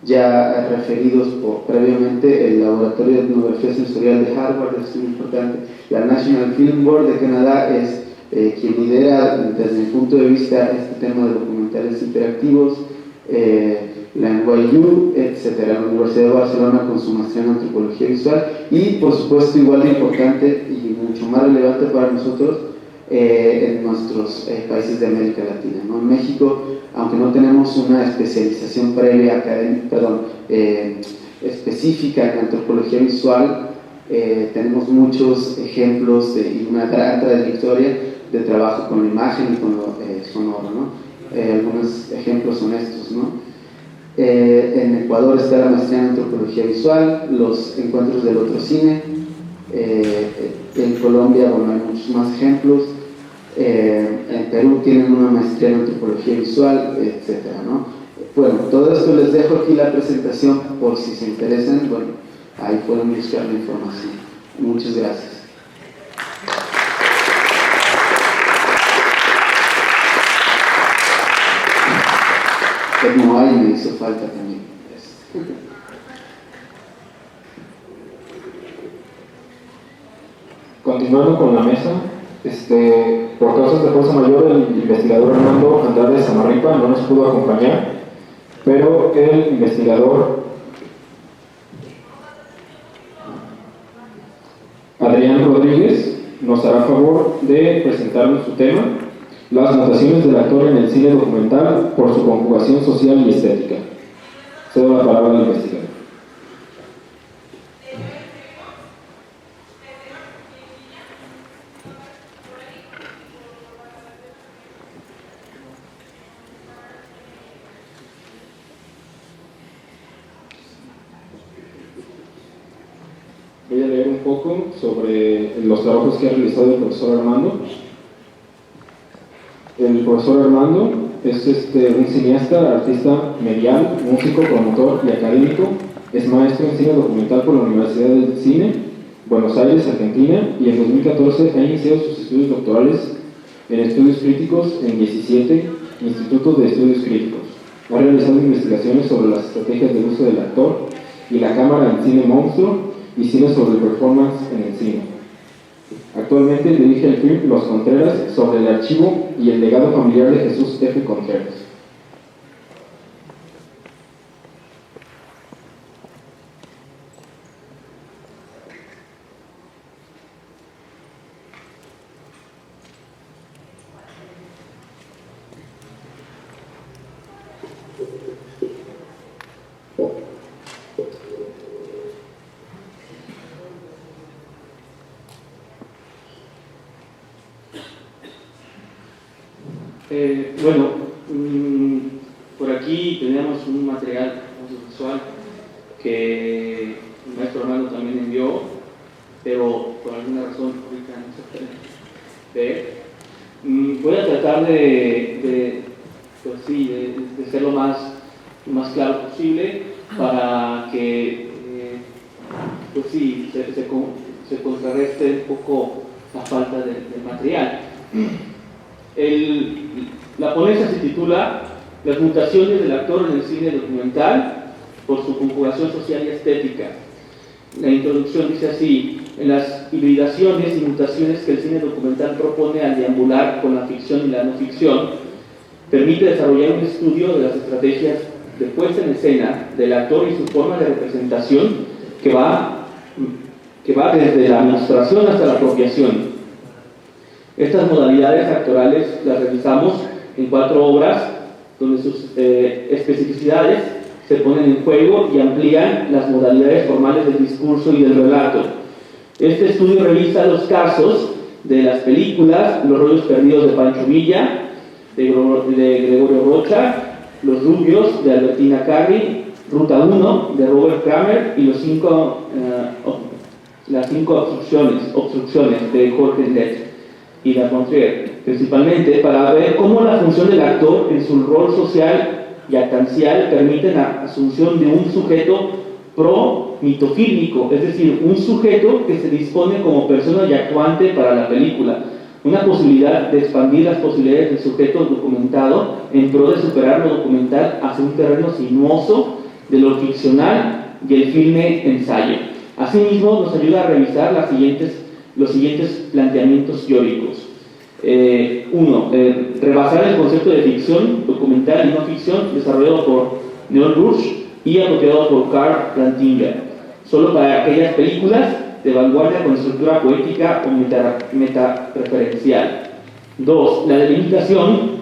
ya referidos previamente, el Laboratorio de Etnografía Sensorial de Harvard es muy importante, la National Film Board de Canadá es quien lidera desde mi punto de vista este tema de documentales interactivos, la NYU, etcétera, la Universidad de Barcelona con su maestría en antropología visual y por supuesto igual de importante y mucho más relevante para nosotros en nuestros países de América Latina, ¿no? En México, aunque no tenemos una especialización previa específica en antropología visual, tenemos muchos ejemplos y una gran trayectoria de trabajo con la imagen y con lo sonoro, ¿no? Algunos ejemplos son estos, ¿no? En Ecuador está la maestría en antropología visual, los encuentros del otro cine, en Colombia, bueno, hay muchos más ejemplos, en Perú tienen una maestría en antropología visual, etcétera, ¿no? Bueno, todo esto les dejo aquí la presentación por si se interesan, bueno, ahí pueden buscar la información. Muchas gracias. No hay, me hizo falta también. Continuando con la mesa, por causas de fuerza mayor, el investigador Armando Andrade Samarripa no nos pudo acompañar, pero el investigador Adrián Rodríguez nos hará favor de presentarnos su tema: las mutaciones del actor en el cine documental por su conjugación social y estética. Cedo la palabra al investigador. Voy a leer un poco sobre los trabajos que ha realizado el profesor Armando. El profesor Armando es un cineasta, artista medial, músico, promotor y académico. Es maestro en cine documental por la Universidad del Cine, Buenos Aires, Argentina, y en 2014 ha iniciado sus estudios doctorales en estudios críticos en 17 institutos de estudios críticos. Ha realizado investigaciones sobre las estrategias de uso del actor y la cámara en cine monstruo y cine sobre performance en el cine. Actualmente dirige el film Los Contreras, sobre el archivo y el legado familiar de Jesús F. Contreras. Por aquí tenemos un material audiovisual que el maestro Armando también envió, pero por alguna razón ahorita no se puede ver. Voy a tratar de ser lo más claro posible para que se contrarreste un poco la falta del material. La ponencia se titula Las mutaciones del actor en el cine documental por su conjugación social y estética. La introducción dice así: en las hibridaciones y mutaciones que el cine documental propone al deambular con la ficción y la no ficción, permite desarrollar un estudio de las estrategias de puesta en escena del actor y su forma de representación que va desde la mostración hasta la apropiación. Estas modalidades actorales las revisamos en 4 obras donde sus especificidades se ponen en juego y amplían las modalidades formales del discurso y del relato. Este estudio revisa los casos de las películas Los rollos perdidos de Pancho Villa, de Gregorio Rocha, Los rubios de Albertina Carri, Ruta 1 de Robert Kramer y las 5 obstrucciones de Jorge Lett y la Contrier, principalmente para ver cómo la función del actor en su rol social y actancial permite la asunción de un sujeto pro-mitofílmico, es decir, un sujeto que se dispone como persona y actuante para la película, una posibilidad de expandir las posibilidades del sujeto documentado en pro de superar lo documental hacia un terreno sinuoso de lo ficcional y el filme ensayo. Asimismo, nos ayuda a revisar los siguientes planteamientos teóricos. 1. Rebasar el concepto de ficción, documental y no ficción desarrollado por Neil Rush y apropiado por Karl Plantinga, solo para aquellas películas de vanguardia con estructura poética o metareferencial. 2. La delimitación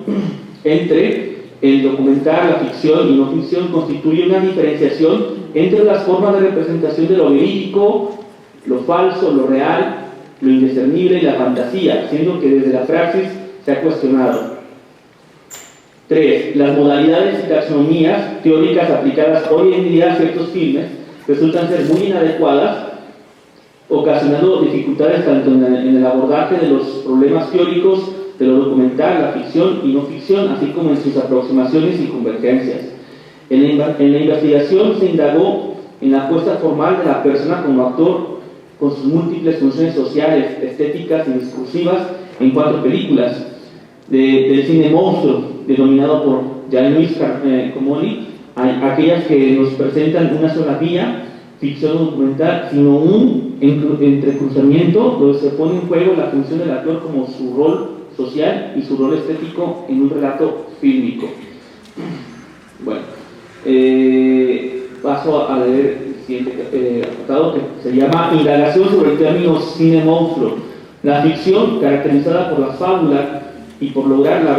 entre el documental, la ficción y no ficción constituye una diferenciación entre las formas de representación de lo verídico, lo falso, lo real, lo indiscernible y la fantasía, siendo que desde la praxis se ha cuestionado. 3. Las modalidades y taxonomías teóricas aplicadas hoy en día a ciertos filmes resultan ser muy inadecuadas, ocasionando dificultades tanto en el abordaje de los problemas teóricos de lo documental, la ficción y no ficción, así como en sus aproximaciones y convergencias. En la investigación se indagó en la apuesta formal de la persona como actor, con sus múltiples funciones sociales, estéticas y discursivas en 4 películas del cine monstruo, denominado por Jean-Louis Comolli, aquellas que nos presentan una sola vía, ficción documental, sino un entrecruzamiento donde se pone en juego la función del actor como su rol social y su rol estético en un relato fílmico. Bueno, paso a leer el siguiente apartado, que se llama Indagación sobre el término cine monstruo. La ficción, caracterizada por la fábula y por lograr la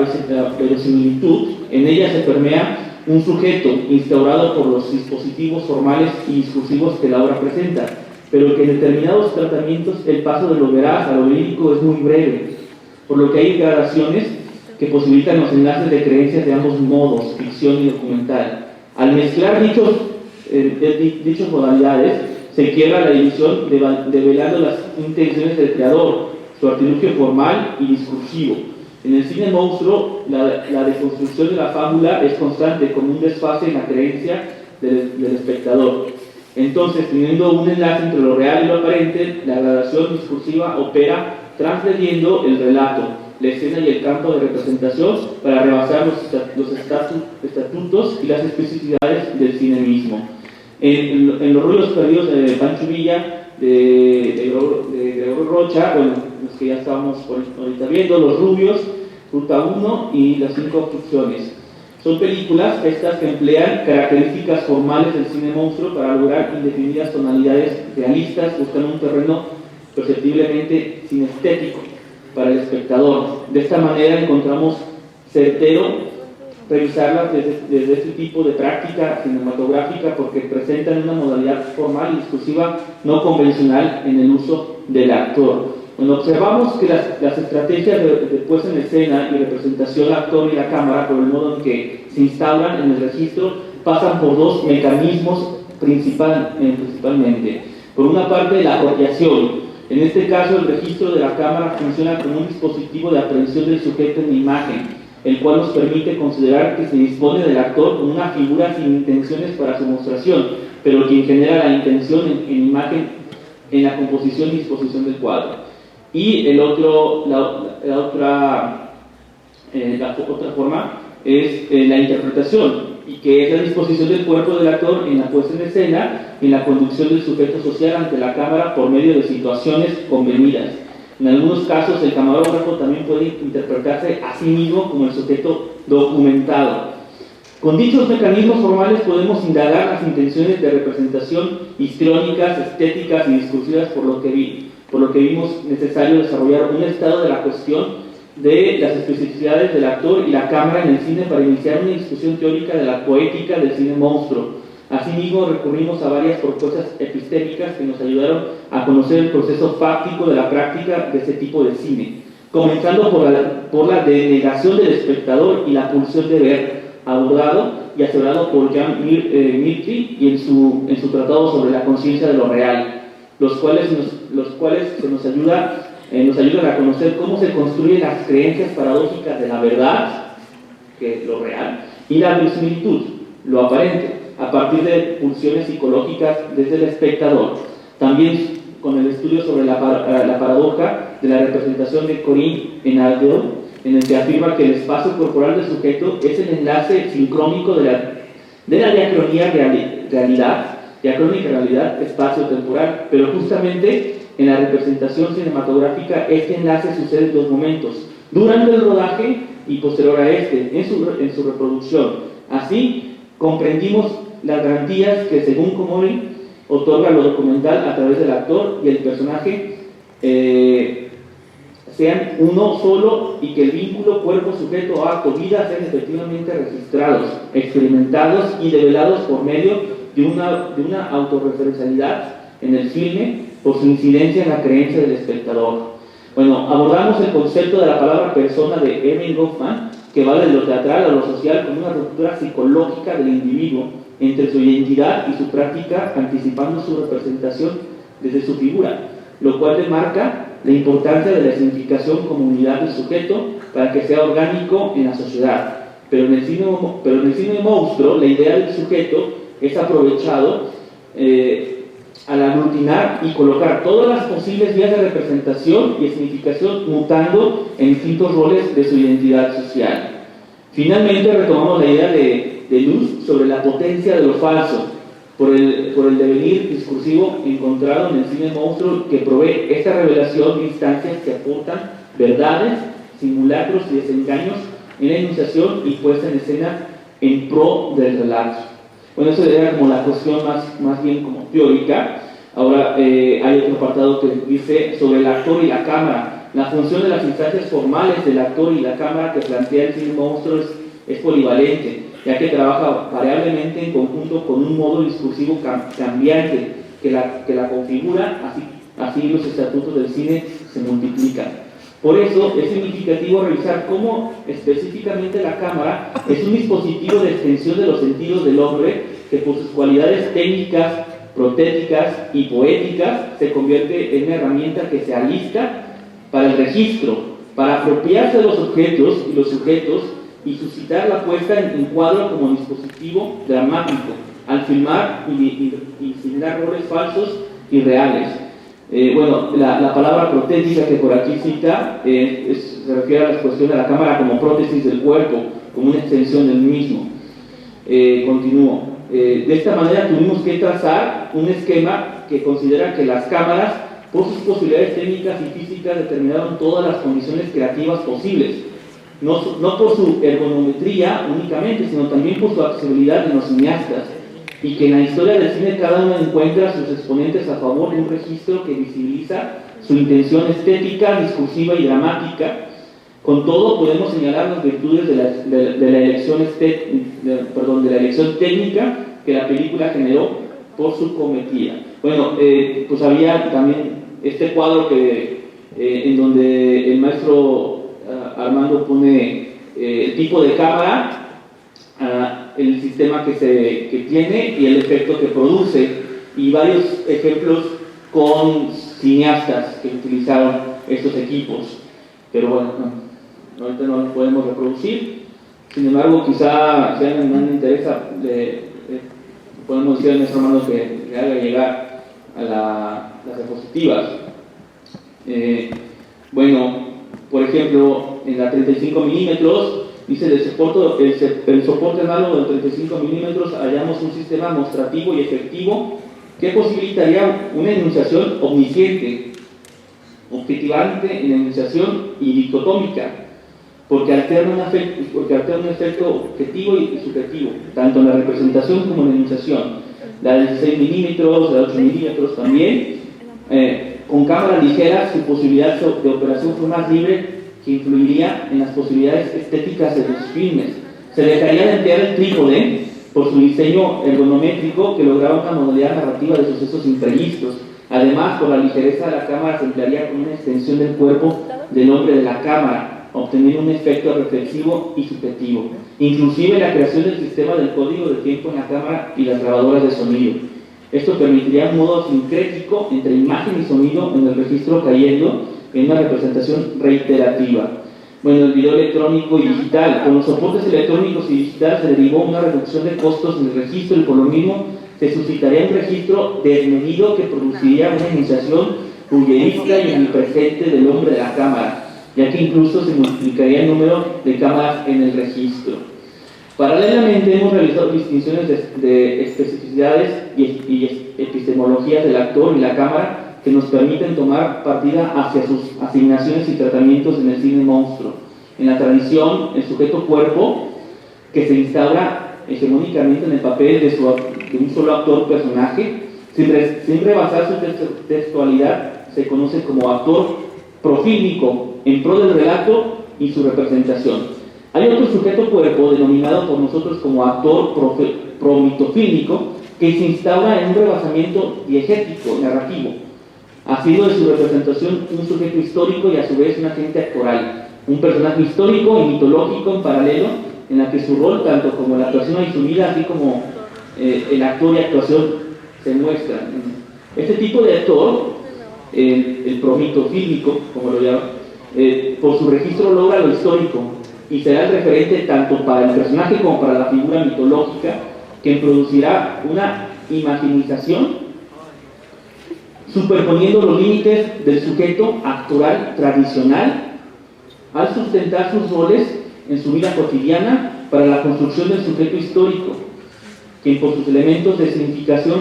verosimilitud, en ella se permea un sujeto instaurado por los dispositivos formales y discursivos que la obra presenta, pero que en determinados tratamientos el paso de lo veraz a lo verídico es muy breve, por lo que hay gradaciones que posibilitan los enlaces de creencias de ambos modos, ficción y documental. Al mezclar dichas modalidades, se quiebra la división develando las intenciones del creador, su artilugio formal y discursivo. En el cine monstruo, la deconstrucción de la fábula es constante, como un desfase en la creencia del espectador. Entonces, teniendo un enlace entre lo real y lo aparente, la gradación discursiva opera transgrediendo el relato, la escena y el campo de representación para rebasar los estatutos y las especificidades del cine mismo. En Los ruidos perdidos de Pancho Villa, de Gregorio Rocha, bueno, los que ya estábamos ahorita viendo, Los rubios, Ruta 1 y Las 5 obstrucciones. Son películas estas que emplean características formales del cine monstruo para lograr indefinidas tonalidades realistas, buscando un terreno perceptiblemente sinestético para el espectador. De esta manera encontramos certero revisarlas desde este tipo de práctica cinematográfica, porque presentan una modalidad formal y discursiva no convencional en el uso del actor. Cuando observamos que las estrategias de puesta en escena y representación del actor y la cámara, por el modo en que se instauran en el registro, pasan por 2 mecanismos principalmente. Por una parte, la apropiación. En este caso, el registro de la cámara funciona como un dispositivo de aprehensión del sujeto en la imagen, el cual nos permite considerar que se dispone del actor como una figura sin intenciones para su mostración, pero quien genera la intención en imagen en la composición y disposición del cuadro. Y la otra forma es la interpretación, y que es la disposición del cuerpo del actor en la puesta en escena y en la conducción del sujeto social ante la cámara por medio de situaciones convenidas. En algunos casos, el camarógrafo también puede interpretarse a sí mismo como el sujeto documentado. Con dichos mecanismos formales podemos indagar las intenciones de representación histriónicas, estéticas y discursivas, por lo que vimos necesario desarrollar un estado de la cuestión de las especificidades del actor y la cámara en el cine para iniciar una discusión teórica de la poética del cine monstruo. Asimismo, recurrimos a varias propuestas epistémicas que nos ayudaron a conocer el proceso fáctico de la práctica de este tipo de cine, comenzando por la denegación del espectador y la pulsión de ver, abordado y asesorado por Jean Mirtli y en su tratado sobre la conciencia de lo real, los cuales nos ayudan a conocer cómo se construyen las creencias paradójicas de la verdad, que es lo real, y la verosimilitud, lo aparente, a partir de pulsiones psicológicas desde el espectador. También con el estudio sobre la paradoja de la representación de Corinne Enardel, en el que afirma que el espacio corporal del sujeto es el enlace sincrónico de la diacronía realidad y acrónica realidad espacio-temporal, pero justamente en la representación cinematográfica este enlace sucede en dos momentos, durante el rodaje y posterior a este, en su reproducción. Así comprendimos las garantías que según Komori otorga lo documental a través del actor y el personaje sean uno solo y que el vínculo cuerpo-sujeto, acto, vida sean efectivamente registrados, experimentados y develados por medio de una autorreferencialidad en el filme por su incidencia en la creencia del espectador. Bueno, abordamos el concepto de la palabra persona de Erving Goffman, que va de lo teatral a lo social con una ruptura psicológica del individuo entre su identidad y su práctica, anticipando su representación desde su figura, lo cual demarca la importancia de la significación como unidad del sujeto para que sea orgánico en la sociedad. Pero en el cine monstruo, la idea del sujeto es aprovechado al aglutinar y colocar todas las posibles vías de representación y significación mutando en distintos roles de su identidad social. Finalmente retomamos la idea de Luz sobre la potencia de lo falso por el devenir discursivo encontrado en el cine monstruo, que provee esta revelación de instancias que aportan verdades, simulacros y desengaños en la enunciación y puesta en escena en pro del relato. Bueno, eso era como la cuestión más bien como teórica. Ahora hay otro apartado que dice sobre el actor y la cámara. La función de las instancias formales del actor y la cámara que plantea el cine monstruo es polivalente, ya que trabaja variablemente en conjunto con un modo discursivo cambiante que la configura, así los estatutos del cine se multiplican. Por eso es significativo revisar cómo específicamente la cámara es un dispositivo de extensión de los sentidos del hombre que por sus cualidades técnicas, protéticas y poéticas se convierte en una herramienta que se alista para el registro, para apropiarse de los objetos y los sujetos y suscitar la puesta en cuadro como dispositivo dramático, al filmar y simular roles falsos y reales. Bueno, la palabra protética que por aquí cita se refiere a la cuestión de la cámara como prótesis del cuerpo, como una extensión del mismo. Continúo. De esta manera tuvimos que trazar un esquema que considera que las cámaras, por sus posibilidades técnicas y físicas, determinaron todas las condiciones creativas posibles, no por su ergonometría únicamente, sino también por su accesibilidad en los cineastas, y que en la historia del cine cada uno encuentra sus exponentes a favor de un registro que visibiliza su intención estética, discursiva y dramática. Con todo, podemos señalar las virtudes de la elección técnica que la película generó por su cometida. Bueno, pues había también este cuadro en donde el maestro Armando pone el tipo de cámara, el sistema que tiene y el efecto que produce, y varios ejemplos con cineastas que utilizaron estos equipos. Pero bueno, ahorita no los podemos reproducir. Sin embargo, quizá si a alguien me interesa, podemos decir a nuestro hermano que le haga llegar a las diapositivas. Bueno, por ejemplo, en la 35 milímetros, dice el soporte análogo del 35 milímetros hallamos un sistema mostrativo y efectivo que posibilitaría una enunciación omnisciente, objetivante en la enunciación y dicotómica, porque alterna un efecto objetivo y subjetivo, tanto en la representación como en la enunciación. La de 16 milímetros, la de 8 milímetros también, con cámaras ligeras su posibilidad de operación fue más libre, que influiría en las posibilidades estéticas de los filmes. Se dejaría de emplear el trípode por su diseño ergonométrico que lograba una modalidad narrativa de sucesos imprevistos. Además, por la ligereza de la cámara se emplearía como una extensión del cuerpo del hombre de la cámara, obteniendo un efecto reflexivo y subjetivo. Inclusive la creación del sistema del código de tiempo en la cámara y las grabadoras de sonido. Esto permitiría un modo sincrético entre imagen y sonido en el registro, cayendo en una representación reiterativa. Bueno, el video electrónico y digital. Con los soportes electrónicos y digitales se derivó una reducción de costos en el registro y por lo mismo se suscitaría un registro desmedido que produciría una enunciación pulverística y omnipresente del hombre de la cámara, ya que incluso se multiplicaría el número de cámaras en el registro. Paralelamente hemos realizado distinciones de especificidades y epistemologías del actor y la cámara que nos permiten tomar partida hacia sus asignaciones y tratamientos en el cine monstruo. En la tradición, el sujeto-cuerpo, que se instaura hegemónicamente en el papel de un solo actor-personaje, sin rebasar su textualidad, se conoce como actor profílico en pro del relato y su representación. Hay otro sujeto-cuerpo denominado por nosotros como actor promitofílico, que se instaura en un rebasamiento diegético, narrativo. Ha sido de su representación un sujeto histórico y a su vez un agente actoral, un personaje histórico y mitológico en paralelo, en la que su rol, tanto como la actuación y su vida, así como el actor y actuación, se muestran. Este tipo de actor, el promitofílico, como lo llaman, por su registro logra lo histórico y será el referente tanto para el personaje como para la figura mitológica, que producirá una imaginización superponiendo los límites del sujeto actoral tradicional al sustentar sus roles en su vida cotidiana para la construcción del sujeto histórico, quien por sus elementos de significación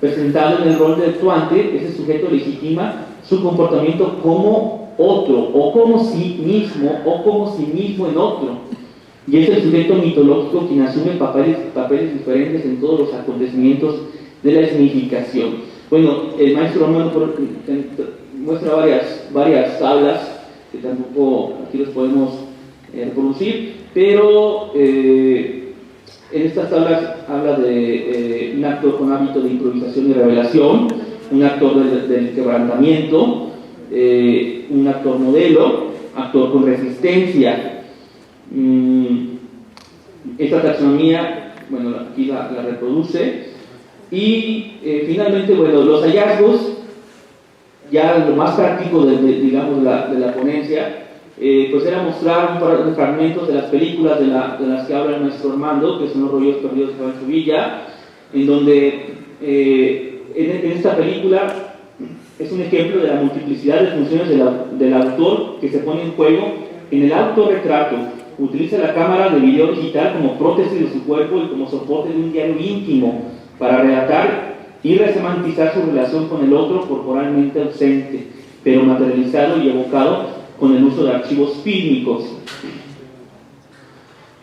presentado en el rol de actuante, ese sujeto legitima su comportamiento como otro, o como sí mismo en otro, y es el sujeto mitológico quien asume papeles diferentes en todos los acontecimientos de la significación. Bueno, el maestro Romano muestra varias tablas que tampoco aquí los podemos reproducir, pero en estas tablas habla de un actor con hábito de improvisación y revelación, un actor del quebrantamiento, un actor modelo, actor con resistencia. Esta taxonomía, bueno, aquí la reproduce. Y finalmente, bueno, los hallazgos, ya lo más práctico de la ponencia, pues era mostrar un par de fragmentos de las películas de las que habla el maestro Armando, que son Los rollos perdidos de Pancho Villa, en donde en esta película es un ejemplo de la multiplicidad de funciones del autor que se pone en juego en el autorretrato. Utiliza la cámara de video digital como prótesis de su cuerpo y como soporte de un diario íntimo para relatar y resemantizar su relación con el otro corporalmente ausente, pero materializado y evocado con el uso de archivos fílmicos.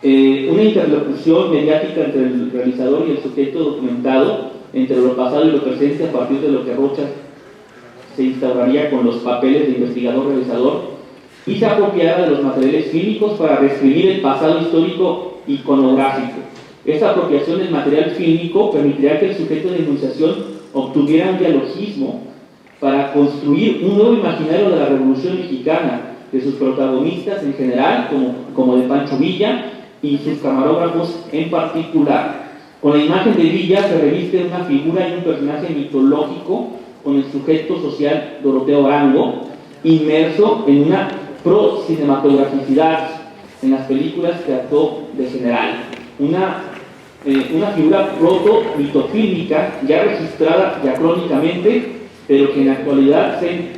Una interlocución mediática entre el realizador y el sujeto documentado, entre lo pasado y lo presente, a partir de lo que Rocha se instauraría con los papeles de investigador-realizador y se apropiara de los materiales fílmicos para reescribir el pasado histórico iconográfico. Esta apropiación del material fílmico permitirá que el sujeto de enunciación obtuviera un dialogismo para construir un nuevo imaginario de la Revolución Mexicana, de sus protagonistas en general, como de Pancho Villa, y sus camarógrafos en particular. Con la imagen de Villa se reviste una figura y un personaje mitológico con el sujeto social Doroteo Arango, inmerso en una pro-cinematograficidad en las películas que actuó de general. Una figura proto-mitofílmica ya registrada diacrónicamente, pero que en la actualidad se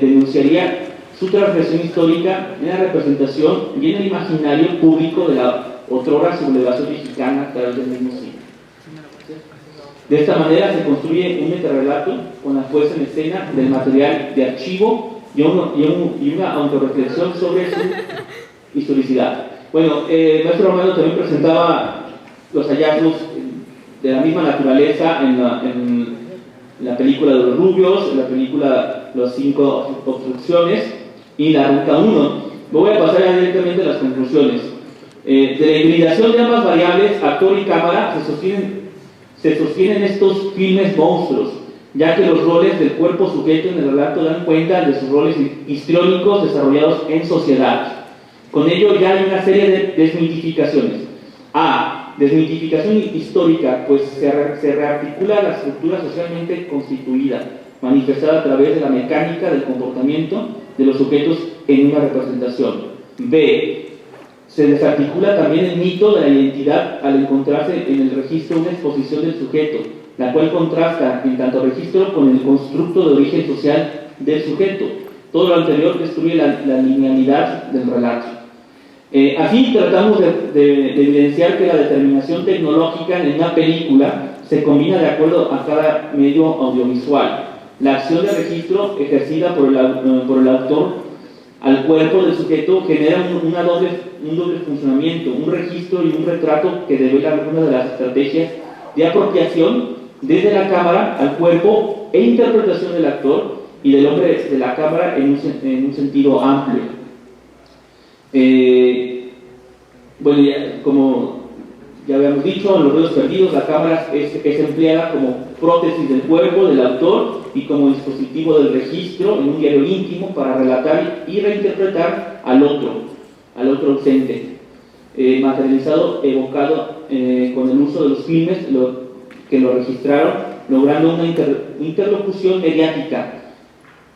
denunciaría su transgresión histórica en la representación y en el imaginario público de la otrora sublevación mexicana a través del mismo cine. De esta manera se construye un metarrelato con la puesta en escena del material de archivo y una autorreflexión sobre su historicidad. Bueno, el maestro Romano también presentaba los hallazgos de la misma naturaleza en la película de los rubios, en la película Los 5 obstrucciones y la Ruta 1. Voy a pasar ya directamente a las conclusiones. De la hibridación de ambas variables, actor y cámara, se sostienen estos filmes monstruos, ya que los roles del cuerpo sujeto en el relato dan cuenta de sus roles histriónicos desarrollados en sociedad. Con ello ya hay una serie de desmitificaciones. Desmitificación histórica, pues se rearticula la estructura socialmente constituida, manifestada a través de la mecánica del comportamiento de los sujetos en una representación. B. Se desarticula también el mito de la identidad al encontrarse en el registro una exposición del sujeto, la cual contrasta en tanto registro con el constructo de origen social del sujeto. Todo lo anterior destruye la linealidad del relato. Así tratamos de evidenciar que la determinación tecnológica en una película se combina de acuerdo a cada medio audiovisual. La acción de registro ejercida por el autor al cuerpo del sujeto genera un doble funcionamiento, un registro y un retrato que devela algunas de las estrategias de apropiación desde la cámara al cuerpo e interpretación del actor y del hombre de la cámara en un sentido amplio. Bueno, como ya habíamos dicho, en Los Ruidos Perdidos la cámara es empleada como prótesis del cuerpo del autor y como dispositivo del registro en un diario íntimo para relatar y reinterpretar al otro ausente, materializado, evocado con el uso de los filmes que lo registraron, logrando una interlocución mediática,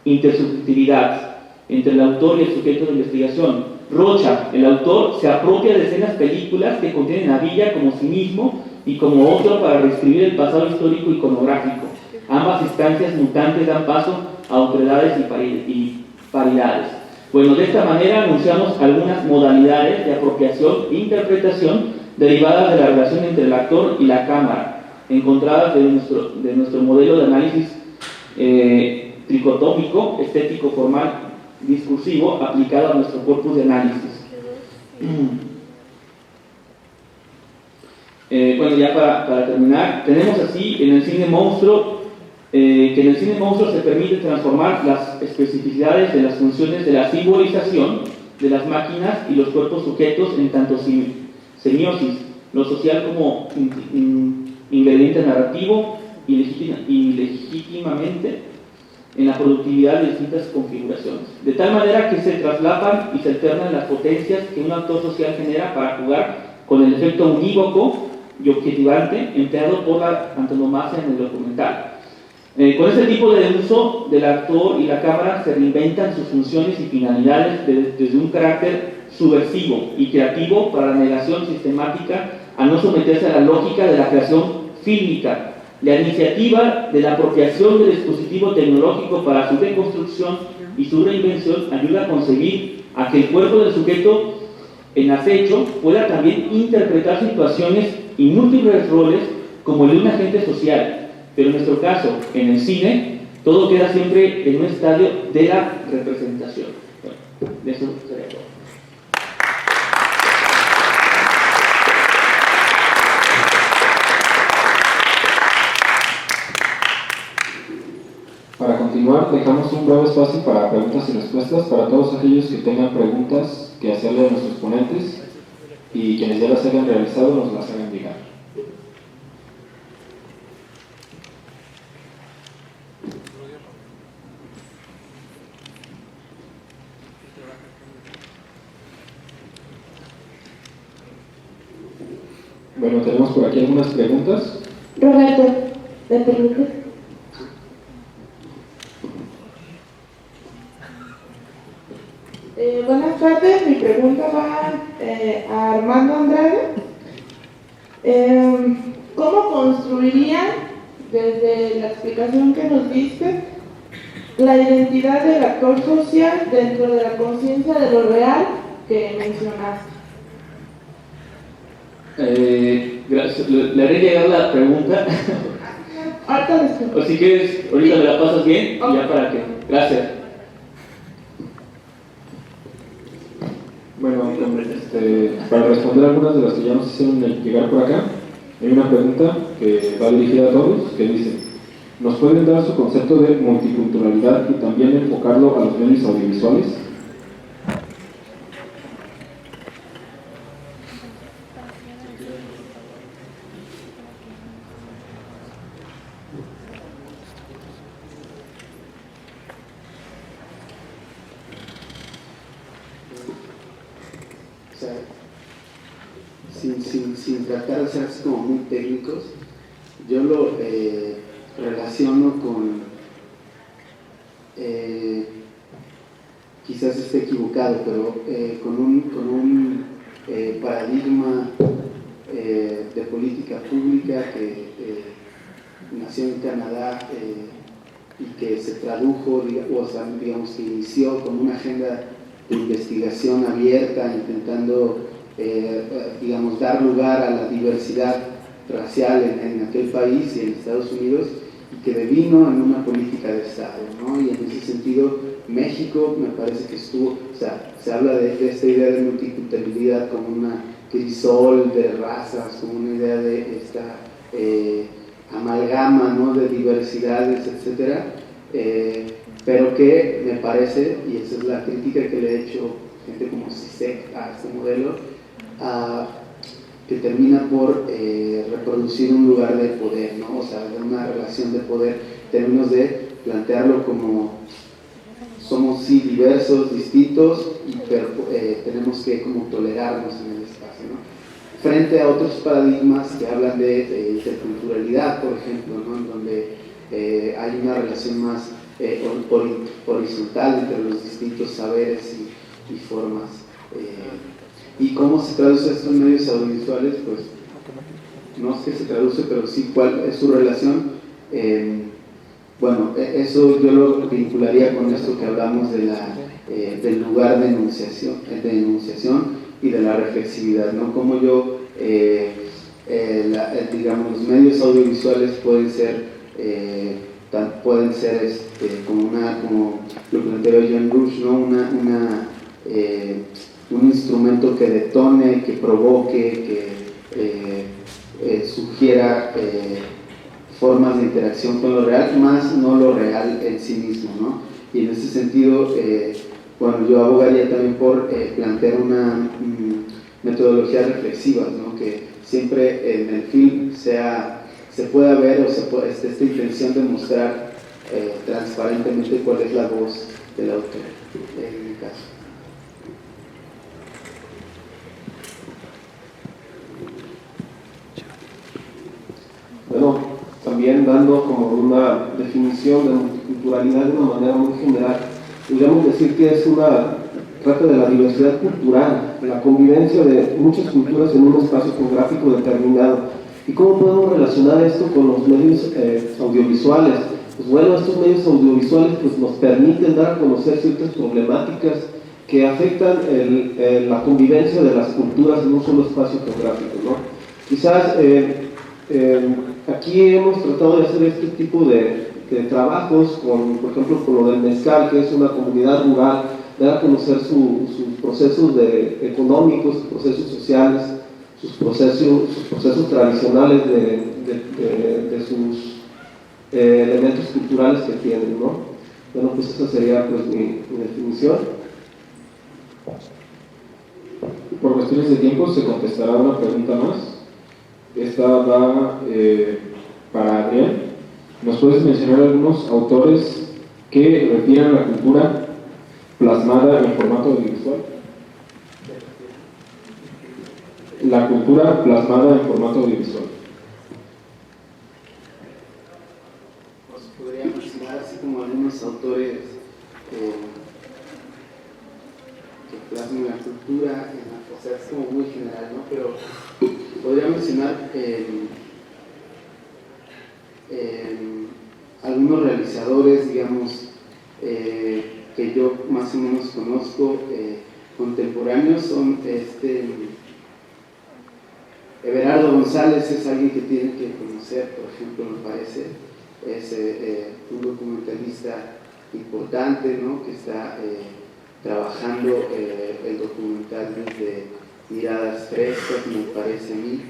intersubjetividad entre el autor y el sujeto de investigación. Rocha, el autor, se apropia de escenas películas que contienen a Villa como sí mismo y como otro para reescribir el pasado histórico iconográfico. Ambas instancias mutantes dan paso a otredades y paridades. Bueno, de esta manera anunciamos algunas modalidades de apropiación e interpretación derivadas de la relación entre el actor y la cámara, encontradas de nuestro modelo de análisis tricotómico, estético, formal, discursivo, aplicado a nuestro corpus de análisis. Bueno, ya para terminar, tenemos así en el cine monstruo, que en el cine monstruo se permite transformar las especificidades de las funciones de la simbolización de las máquinas y los cuerpos sujetos en tanto semiosis, lo social como ingrediente narrativo y legítimamente en la productividad de distintas configuraciones, de tal manera que se traslapan y se alternan las potencias que un actor social genera para jugar con el efecto unívoco y objetivante empleado por la antonomasia en el documental. Con este tipo de uso del actor y la cámara se reinventan sus funciones y finalidades desde un carácter subversivo y creativo para la negación sistemática a no someterse a la lógica de la creación fílmica. La iniciativa de la apropiación del dispositivo tecnológico para su deconstrucción y su reinvención ayuda a conseguir a que el cuerpo del sujeto en acecho pueda también interpretar situaciones y múltiples roles como el de un agente social, pero en nuestro caso, en el cine, todo queda siempre en un estadio de la representación. Bueno, de eso sería todo. Para continuar, dejamos un breve espacio para preguntas y respuestas para todos aquellos que tengan preguntas que hacerle a nuestros ponentes y quienes ya las hayan realizado nos las hagan llegar. Bueno, tenemos por aquí algunas preguntas. Roberto, ¿me permites? Buenas tardes, mi pregunta va a Armando Andrade. ¿Cómo construirían, desde la explicación que nos diste, la identidad del actor social dentro de la conciencia de lo real que mencionaste? Gracias. Le haré llegar la pregunta. O si quieres, ahorita me la pasas bien, y ya para que. Gracias. Bueno, para responder algunas de las que ya nos hicieron llegar por acá, hay una pregunta que va dirigida a todos, que dice: ¿nos pueden dar su concepto de multiculturalidad y también enfocarlo a los medios audiovisuales? Sin tratar de ser así como muy técnicos, yo lo relaciono con, quizás esté equivocado, pero con un paradigma de política pública que nació en Canadá y que se tradujo, o sea, digamos que inició como una agenda investigación abierta, intentando, digamos, dar lugar a la diversidad racial en aquel país y en Estados Unidos, y que devino en una política de Estado, ¿no? Y en ese sentido, México me parece que estuvo, o sea, se habla de esta idea de multiculturalidad como una crisol de razas, como una idea de esta amalgama, ¿no?, de diversidades, etcétera, pero que me parece, y esa es la crítica que le he hecho gente como CISEC a este modelo, que termina por reproducir un lugar de poder, ¿no? O sea, de una relación de poder, en términos de plantearlo como somos sí diversos, distintos, pero tenemos que como tolerarnos en el espacio, ¿no? Frente a otros paradigmas que hablan de interculturalidad, por ejemplo, ¿no?, en donde hay una relación más horizontal entre los distintos saberes y formas. ¿Y cómo se traduce esto en medios audiovisuales? Pues no es que se traduce, pero sí cuál es su relación. Bueno, eso yo lo vincularía con esto que hablamos de del lugar de enunciación y de la reflexividad, ¿no? Como yo, digamos, los medios audiovisuales pueden ser como lo planteó John Rush, ¿no? Un instrumento que detone, que provoque, que sugiera formas de interacción con lo real, más no lo real en sí mismo, ¿no? Y en ese sentido, bueno, yo abogaría también por plantear una metodología reflexiva, ¿no?, que siempre en el film se pueda ver o esta intención de mostrar transparentemente cuál es la voz del autor, en mi caso. Bueno, también dando como una definición de multiculturalidad de una manera muy general, podríamos decir que trata de la diversidad cultural, la convivencia de muchas culturas en un espacio geográfico determinado. ¿Y cómo podemos relacionar esto con los medios audiovisuales? Pues bueno, estos medios audiovisuales pues, nos permiten dar a conocer ciertas problemáticas que afectan la convivencia de las culturas en un solo espacio geográfico, ¿no? Quizás aquí hemos tratado de hacer este tipo de trabajos, por ejemplo, con lo del mezcal, que es una comunidad rural, dar a conocer sus procesos económicos, sus procesos sociales, sus procesos tradicionales de sus elementos culturales que tienen, ¿no? Bueno, pues esa sería pues mi definición. Por cuestiones de tiempo se contestará una pregunta más. Esta va para Adrián. ¿Nos puedes mencionar algunos autores que refieran la cultura plasmada en formato audiovisual? La cultura plasmada en formato audiovisual. Pues podría mencionar así como algunos autores que plasman la cultura, o sea, es como muy general, ¿no? Pero podría mencionar algunos realizadores, digamos, que yo más o menos conozco, contemporáneos, son Everardo González es alguien que tienen que conocer, por ejemplo, me parece, es un documentalista importante, ¿no?, que está trabajando el documental desde miradas frescas, me parece a mí.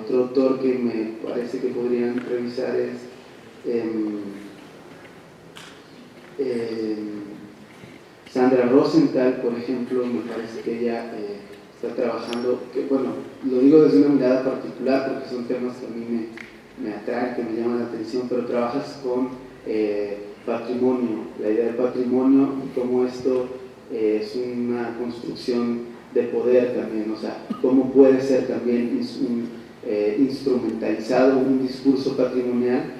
Otro autor que me parece que podrían revisar es Sandra Rosenthal, por ejemplo. Me parece que ella está trabajando, que bueno, lo digo desde una mirada particular porque son temas que a mí me atraen, que me llaman la atención, pero trabajas con patrimonio, la idea del patrimonio y cómo esto es una construcción de poder también, o sea, cómo puede ser también instrumentalizado un discurso patrimonial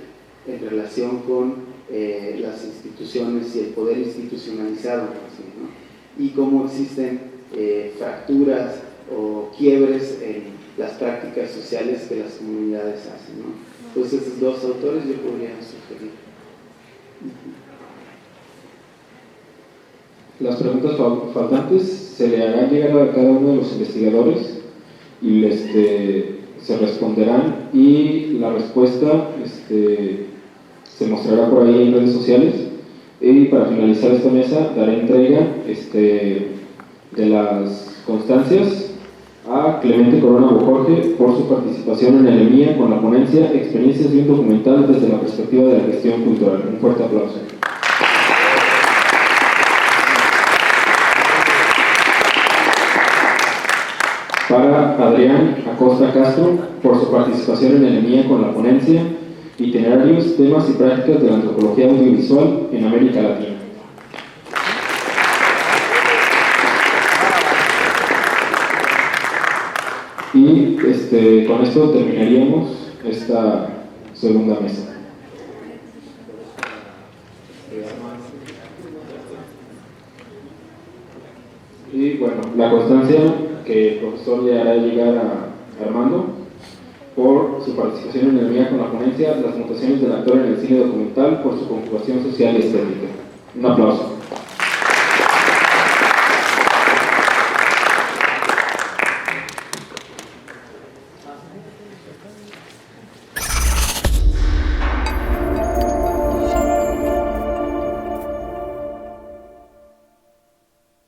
en relación con las instituciones y el poder institucionalizado, así, ¿no? Y cómo existen fracturas o quiebres en las prácticas sociales que las comunidades hacen, ¿no? Entonces, esos dos autores yo podría sugerir. Las preguntas faltantes se le harán llegar a cada uno de los investigadores y se responderán, y la respuesta se mostrará por ahí en redes sociales. Y para finalizar esta mesa daré entrega de las constancias a Clemente Corona Bojorge por su participación en el EMIA con la ponencia Experiencias de un documental desde la perspectiva de la gestión cultural. Un fuerte aplauso. Para Adrián Acosta Castro por su participación en el EMIA con la ponencia Itinerarios, temas y prácticas de la antropología audiovisual en América Latina. Y con esto terminaríamos esta segunda mesa. Y bueno, la constancia que el profesor le hará llegar a Armando por su participación en el EMIA con la ponencia Las mutaciones del actor en el cine documental por su conjugación social y estética. Un aplauso.